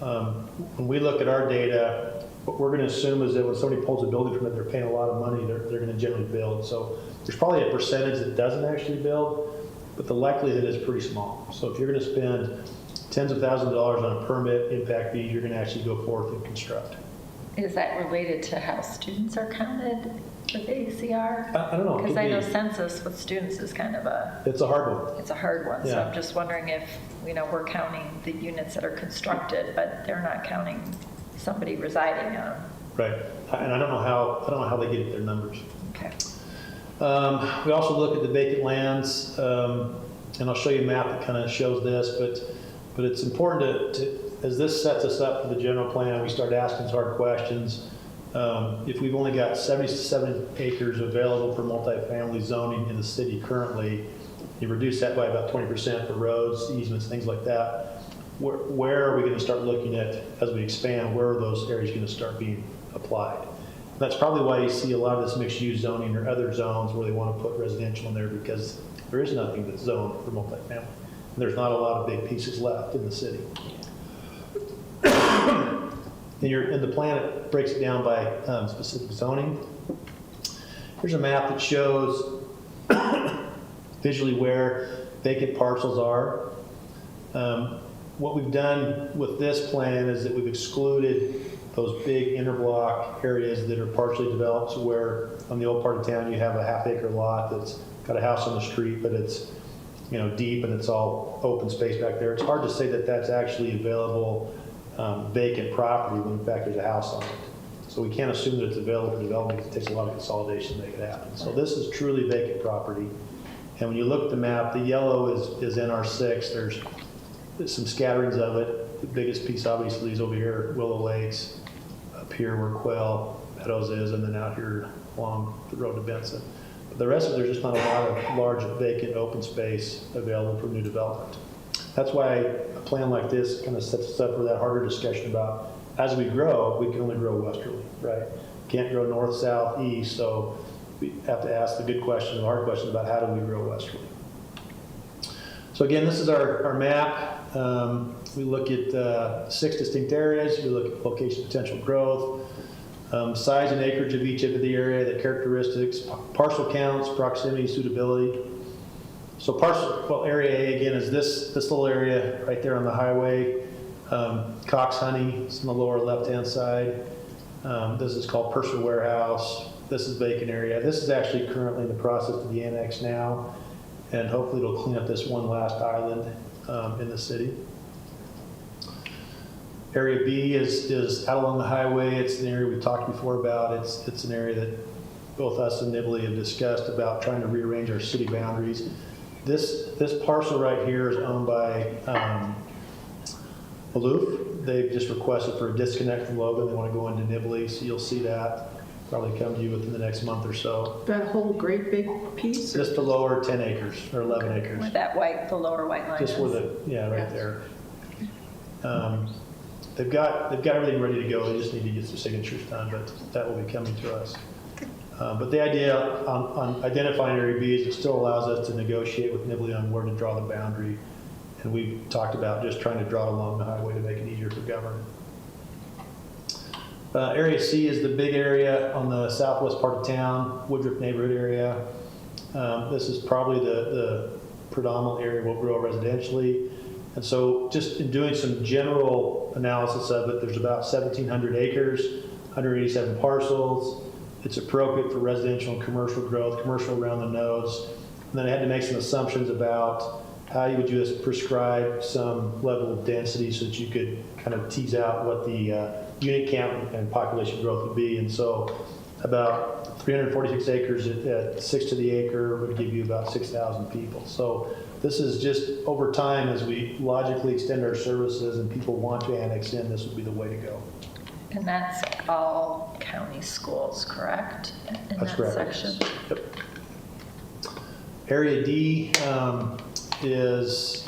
When we look at our data, what we're going to assume is that when somebody pulls a building permit, they're paying a lot of money, they're going to generally build. So there's probably a percentage that doesn't actually build, but the likelihood is pretty small. So if you're going to spend tens of thousands of dollars on a permit impact fee, you're going to actually go forth and construct. Is that related to how students are counted with ACR? I don't know. Because I know census with students is kind of it's a hard one. It's a hard one. So Yeah. I'm just wondering if, we're counting the units that are constructed, but they're not counting somebody residing on them. Right. And I don't know how they get their numbers. Okay. We also look at the vacant lands, and I'll show you a map that kind of shows this, but it's important to as this sets us up for the general plan, we start asking hard questions. If we've only got 77 acres available for multifamily zoning in the city currently, you reduce that by about 20% for roads, easements, things like that. Where are we going to start looking at, as we expand, where are those areas going to start being applied? And that's probably why you see a lot of this mixed-use zoning or other zones where they want to put residential in there, because there is nothing that's zoned for multifamily. And there's not a lot of big pieces left in the city. In the plan, it breaks it down by specific zoning. Here's a map that shows visually where vacant parcels are. What we've done with this plan is that we've excluded those big interblock areas that are partially developed, so where on the old part of town you have a half-acre lot that's got a house on the street, but it's deep and it's all open space back there. It's hard to say that that's actually available vacant property when in fact there's a house on it. So we can't assume that it's available for development because it takes a lot of consolidation to make it happen. So this is truly vacant property. And when you look at the map, the yellow is NR6. There's some scatterings of it. The biggest piece obviously is over here, Willow Lakes, up here where Quail Meadows is, and then out here along the road to Benson. But the rest of it, there's just not a lot of large vacant open space available for new development. That's why a plan like this kind of sets us up for that harder discussion about, as we grow, we can only grow westerly, right? Can't grow north, south, east, so we have to ask the good question, the hard question about how do we grow westerly. So again, this is our map. We look at 6 distinct areas. We look at location, potential growth, size and acreage of each of the area, the characteristics, parcel counts, proximity, suitability. So area A again is this little area right there on the highway. Cox Honey, it's on the lower left-hand side. This is called Purser Warehouse. This is vacant area. This is actually currently in the process to be annexed now, and hopefully it'll clean up this one last island in the city. Area B is out along the highway. It's an area we talked before about. It's an area that both us and Nibley have discussed about trying to rearrange our city boundaries. This parcel right here is owned by Aloof. They've just requested for a disconnect from Logan. They want to go into Nibley, so you'll see that probably come to you within the next month or so. That whole great big piece? Just the lower 10 acres or 11 acres. With that white, the lower white line Just is. where right there. They've got everything ready to go. They just need to get some signatures done, but that will be coming to us. But the idea on identifying Area B is it still allows us to negotiate with Nibley on where to draw the boundary. And we've talked about just trying to draw it along the highway to make it easier for government. Area C is the big area on the southwest part of town, Woodruff neighborhood area. This is probably the predominant area we'll grow residentially. And so just in doing some general analysis of it, there's about 1,700 acres, 187 parcels. It's appropriate for residential and commercial growth, commercial around the nodes. And then I had to make some assumptions about how you would just prescribe some level of density so that you could kind of tease out what the unit count and population growth would be. And so about 346 acres at 6 to the acre would give you about 6,000 people. So this is just over time, as we logically extend our services and people want to annex in, this would be the way to go. And that's all county schools, correct? In That's that correct. section? Yep. Area D is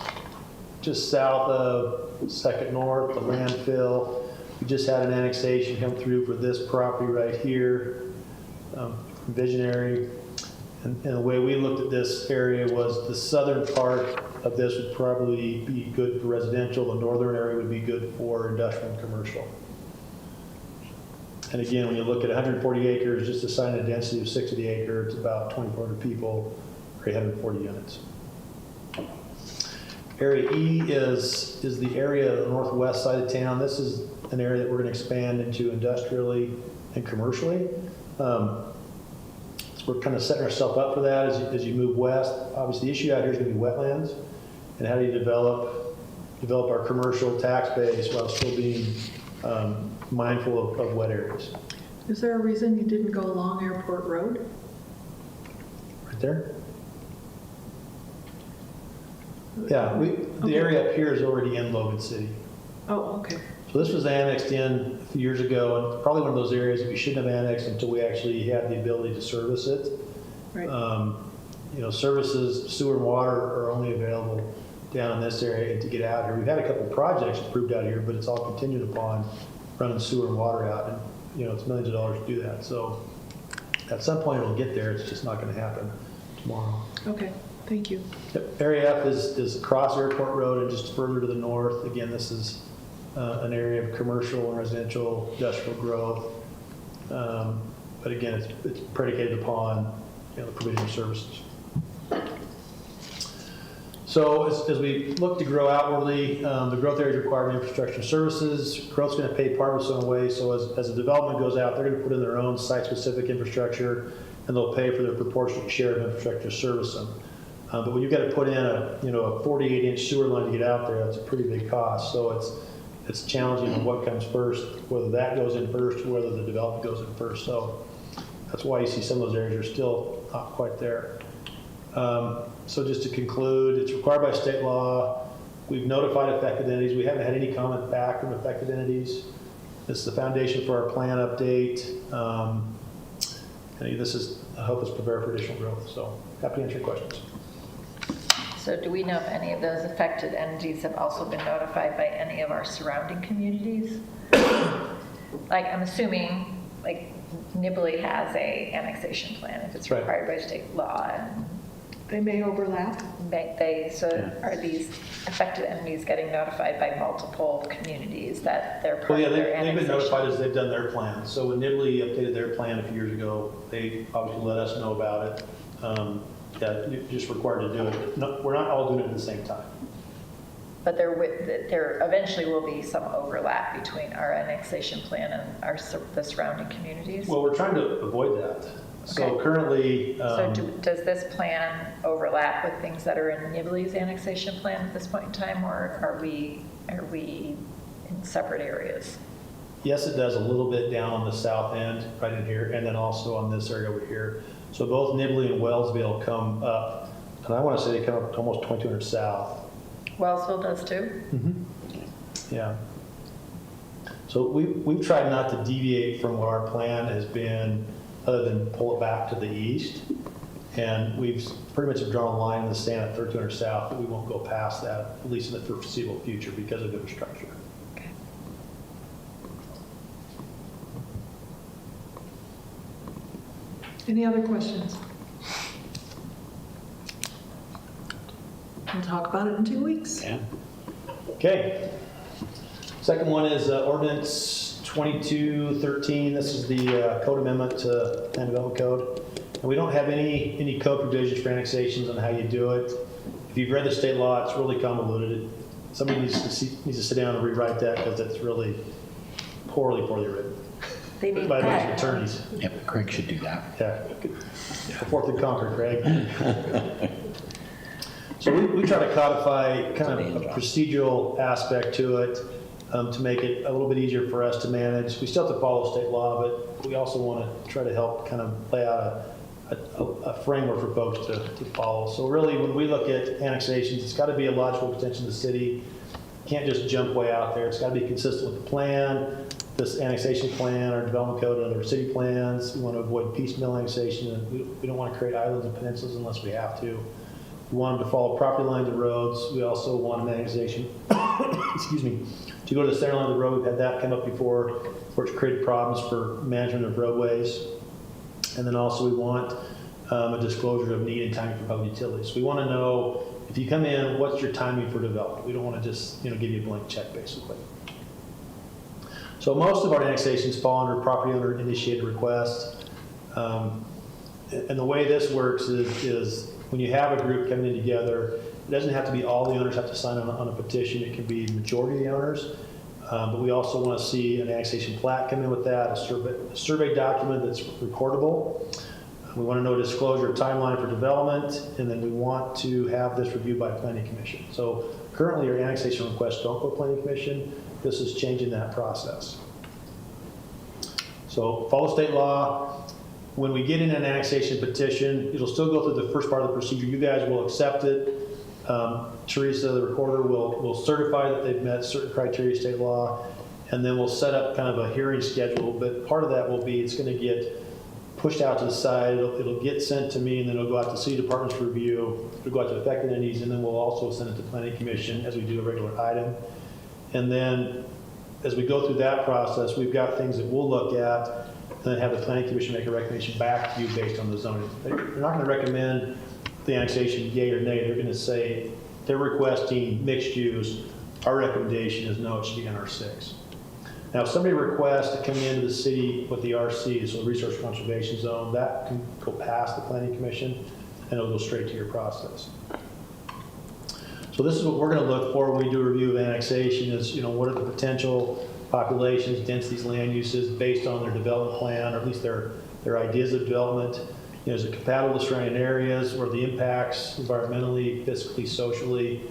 just south of 2nd North, the landfill. We just had an annexation come through for this property right here, Visionary. And the way we looked at this area was the southern part of this would probably be good for residential. The northern area would be good for industrial and commercial. And again, when you look at 140 acres, just assigning a density of 6 to the acre, it's about 2,400 people, or 840 units. Area E is the area of the northwest side of town. This is an area that we're going to expand into industrially and commercially. So we're kind of setting ourselves up for that as you move west. Obviously, the issue out here is going to be wetlands, and how do you develop our commercial tax base while still being mindful of wet areas. Is there a reason you didn't go along Airport Road? Right there? Yeah, the area up here is already in Logan City. Oh, okay. So this was annexed in a few years ago, and probably one of those areas that we shouldn't have annexed until we actually had the ability to service it. Right. You know, services, sewer and water are only available down in this area. And to get out here, we've had a couple of projects approved out here, but it's all contingent upon running sewer and water out, and you know, it's millions of dollars to do that. So at some point it'll get there. It's just not going to happen tomorrow. Okay, thank you. Yep. Area F is across Airport Road and just further to the north. Again, this is an area of commercial and residential industrial growth. But again, it's predicated upon the provision of services. So as we look to grow outwardly, the growth areas require infrastructure and services. Growth's going to pay part of its own way. So as the development goes out, they're going to put in their own site-specific infrastructure, and they'll pay for their proportionate share of infrastructure to service them. But when you've got to put in a 48-inch sewer line to get out there, that's a pretty big cost. So it's challenging on what comes first, whether that goes in first or whether the development goes in first. So that's why you see some of those areas are still not quite there. So just to conclude, it's required by state law. We've notified affected entities. We haven't had any comment back from affected entities. This is the foundation for our plan update. And this is to help us prepare for additional growth. So happy to answer your questions. So do we know if any of those affected entities have also been notified by any of our surrounding communities? Like, I'm assuming, like, Nibley has a annexation plan if it's required by state law. And they may overlap. Are these affected entities getting notified by multiple communities that they're part of their annexation? They've been notified as they've done their plan. So when Nibley updated their plan a few years ago, they obviously let us know about it. You're just required to do it. No, we're not all doing it at the same time. But there eventually will be some overlap between our annexation plan and the surrounding communities? Well, we're trying to avoid that. So Okay. currently, Does this plan overlap with things that are in Nibley's annexation plan at this point in time, or are we in separate areas? yes, it does a little bit down on the south end, right in here, and then also on this area over here. So both Nibley and Wellsville come up, and I want to say they come up to almost 2200 south. Wellsville does too? Yeah. So we've tried not to deviate from what our plan has been, other than pull it back to the east. And we've pretty much drawn a line in the sand at 1300 south, but we won't go past that, at least in the foreseeable future, because of infrastructure. Okay. Any other questions? We'll talk about it in 2 weeks. Yeah. Okay. Second one is Ordinance 2213. This is the code amendment to land development code. And we don't have any code provisions for annexations on how you do it. If you've read the state law, it's really convoluted. Somebody needs to sit down and rewrite that because it's really poorly written. They need By that. those attorneys. Yeah, but Craig should do that. Yeah. Go forth and conquer, Craig. So we try to codify kind of a procedural aspect to it to make it a little bit easier for us to manage. We still have to follow state law, but we also want to try to help kind of lay out a framework for folks to follow. So really, when we look at annexations, it's got to be a logical extension of the city. Can't just jump way out there. It's got to be consistent with the plan, this annexation plan, our development code, and other city plans. We want to avoid piecemeal annexation, and we don't want to create islands and peninsulas unless we have to. We want them to follow property lines and roads. We also want an annexation, excuse me, to go to the center line of the road. We've had that come up before, where it's created problems for management of roadways. And then also we want a disclosure of need and timing for public utilities. We want to know, if you come in, what's your timing for development? We don't want to just give you a blank check, basically. So most of our annexations fall under property owner initiated requests. And the way this works is when you have a group coming in together, it doesn't have to be all the owners have to sign on a petition. It can be the majority of the owners. But we also want to see an annexation plat come in with that, a survey document that's recordable. We want to know disclosure timeline for development, and then we want to have this reviewed by Planning Commission. So currently your annexation requests don't go to Planning Commission. This is changing that process. So follow state law. When we get in an annexation petition, it'll still go through the first part of the procedure. You guys will accept it. Teresa, the recorder, will certify that they've met certain criteria of state law, and then we'll set up kind of a hearing schedule. But part of that will be it's going to get pushed out to the side. It'll get sent to me, and then it'll go out to city departments for review. It'll go out to affected entities, and then we'll also send it to Planning Commission as we do a regular item. And then as we go through that process, we've got things that we'll look at, and then have the Planning Commission make a recommendation back to you based on the zoning. They're not going to recommend the annexation yay or nay. They're going to say they're requesting mixed use. Our recommendation is no, it should be NR6. Now, if somebody requests to come into the city with the RC, so the Resource Conservation Zone, that can go past the Planning Commission, and it'll go straight to your process. So this is what we're going to look for when we do a review of annexation is, what are the potential populations, densities, land uses based on their development plan, or at least their ideas of development. Is it compatible with surrounding areas, or the impacts environmentally, fiscally, socially,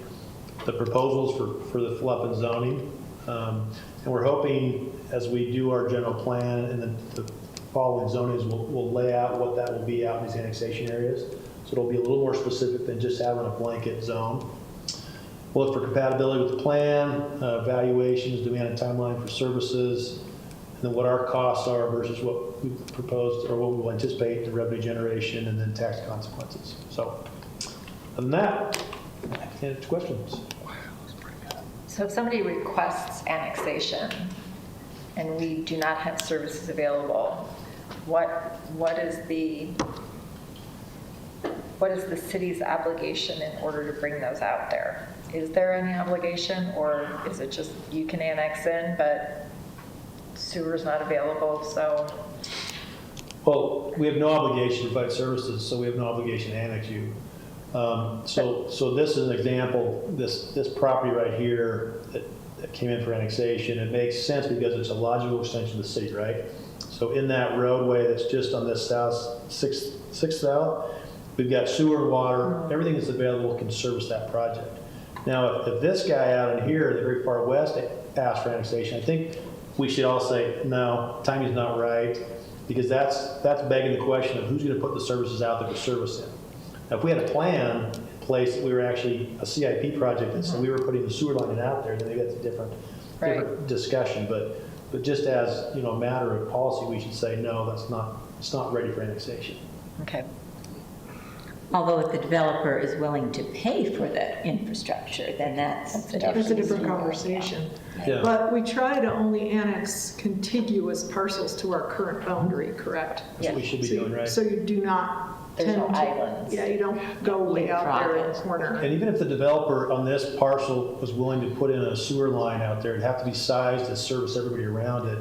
the proposals for the FLUP and zoning. And we're hoping as we do our general plan and then the following zonings, we'll lay out what that will be out in these annexation areas. So it'll be a little more specific than just having a blanket zone. We'll look for compatibility with the plan, valuations, demand and timeline for services, and then what our costs are versus what we proposed or what we will anticipate the revenue generation and then tax consequences. So other than that, I can hand it to questions. So if somebody requests annexation and we do not have services available, what is the city's obligation in order to bring those out there? Is there any obligation, or is it just you can annex in, but sewer's not available, so? Well, we have no obligation to provide services, so we have no obligation to annex you. So this is an example, this property right here that came in for annexation, it makes sense because it's a logical extension of the city, right? So in that roadway that's just on this south, sixth south, we've got sewer, water, everything that's available can service that project. Now, if this guy out in here, the very far west, asked for annexation, I think we should all say, no, timing's not right, because that's begging the question of who's gonna put the services out there to service it. Now, if we had a plan in place, that we were actually a CIP project, and so we were putting the sewer line out there, then maybe that's a different discussion, but just as, you know, a matter of policy, we should say, no, it's not ready for annexation. Okay. Although if the developer is willing to pay for the infrastructure, then that's a That's a different conversation. Yeah. But we try to only annex contiguous parcels to our current boundary, correct? That's what we should be doing, right? So you do not There's no tend to. islands. Yeah, you don't go way out there in the corner. And even if the developer on this parcel was willing to put in a sewer line out there, it'd have to be sized to service everybody around it.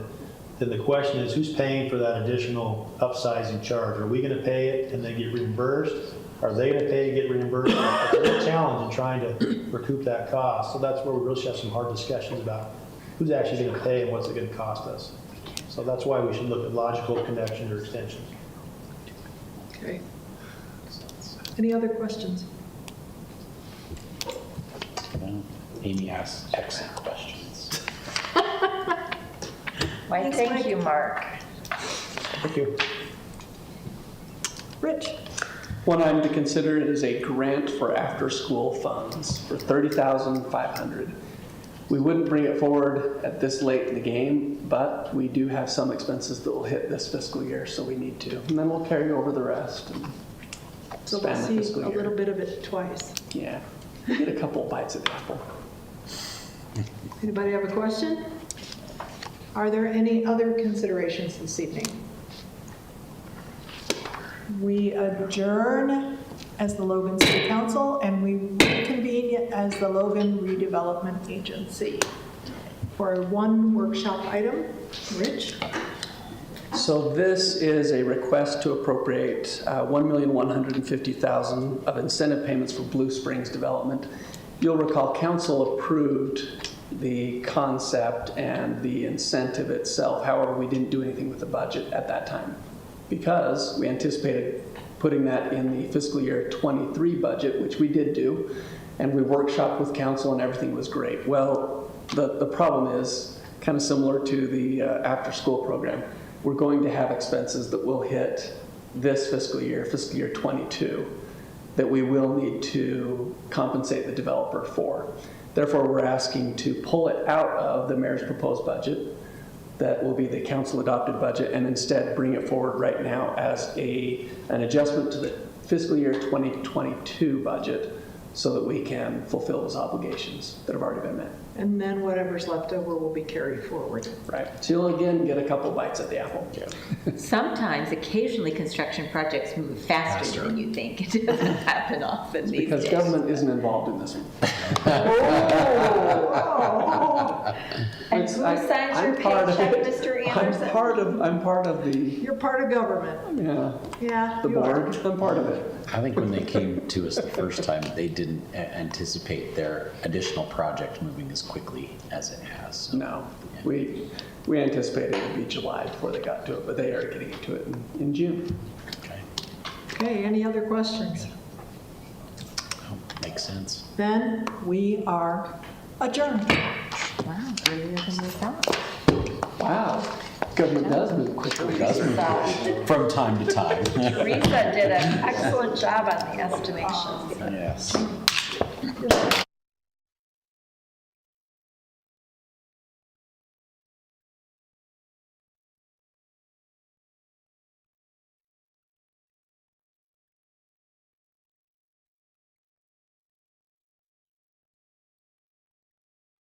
Then the question is, who's paying for that additional upsizing charge? Are we gonna pay it and then get reimbursed? Are they gonna pay and get reimbursed? It's a real challenge in trying to recoup that cost. So that's where we really should have some hard discussions about who's actually gonna pay and what's it gonna cost us. So that's why we should look at logical connections or extensions. Okay. Any other questions? Well, Amy asked excellent questions. Why, Thanks, thank Mike. you, Mark. Thank you. Rich? One item to consider is a grant for after-school funds for $30,500. We wouldn't bring it forward at this late in the game, but we do have some expenses that will hit this fiscal year, so we need to. And then we'll carry over the rest and So we'll span the see fiscal a year. little bit of it twice. Yeah, we get a couple bites at the apple. Anybody have a question? Are there any other considerations this evening? We adjourn as the Logan City Council, and we reconvene as the Logan Redevelopment Agency for one workshop item. Rich? So this is a request to appropriate $1,150,000 of incentive payments for Blue Springs development. You'll recall council approved the concept and the incentive itself. However, we didn't do anything with the budget at that time because we anticipated putting that in the fiscal year 23 budget, which we did do, and we workshopped with council and everything was great. Well, the problem is kind of similar to the after-school program. We're going to have expenses that will hit this fiscal year 22, that we will need to compensate the developer for. Therefore, we're asking to pull it out of the mayor's proposed budget, that will be the council adopted budget, and instead bring it forward right now as an adjustment to the fiscal year 2022 budget so that we can fulfill those obligations that have already been met. And then whatever's left over will be carried forward. Right. So you'll again get a couple bites at the apple. Sometimes, occasionally, construction projects move faster than you think. It doesn't happen often these Because days. government isn't involved in this one. And who signs your paycheck, Mr. Anderson? I'm part of the, You're part of government. Yeah, the you are. board. I'm part of it. I think when they came to us the first time, they didn't anticipate their additional project moving as quickly as it has. So, No, we anticipated it would be July before they got to it, but they are getting to it in June. Okay. Okay, any other questions? Oh, makes sense. Then we are adjourned. Wow, earlier than we thought. Wow, government does move quickly. From time to time. Teresa did an excellent job on the estimations. Yes.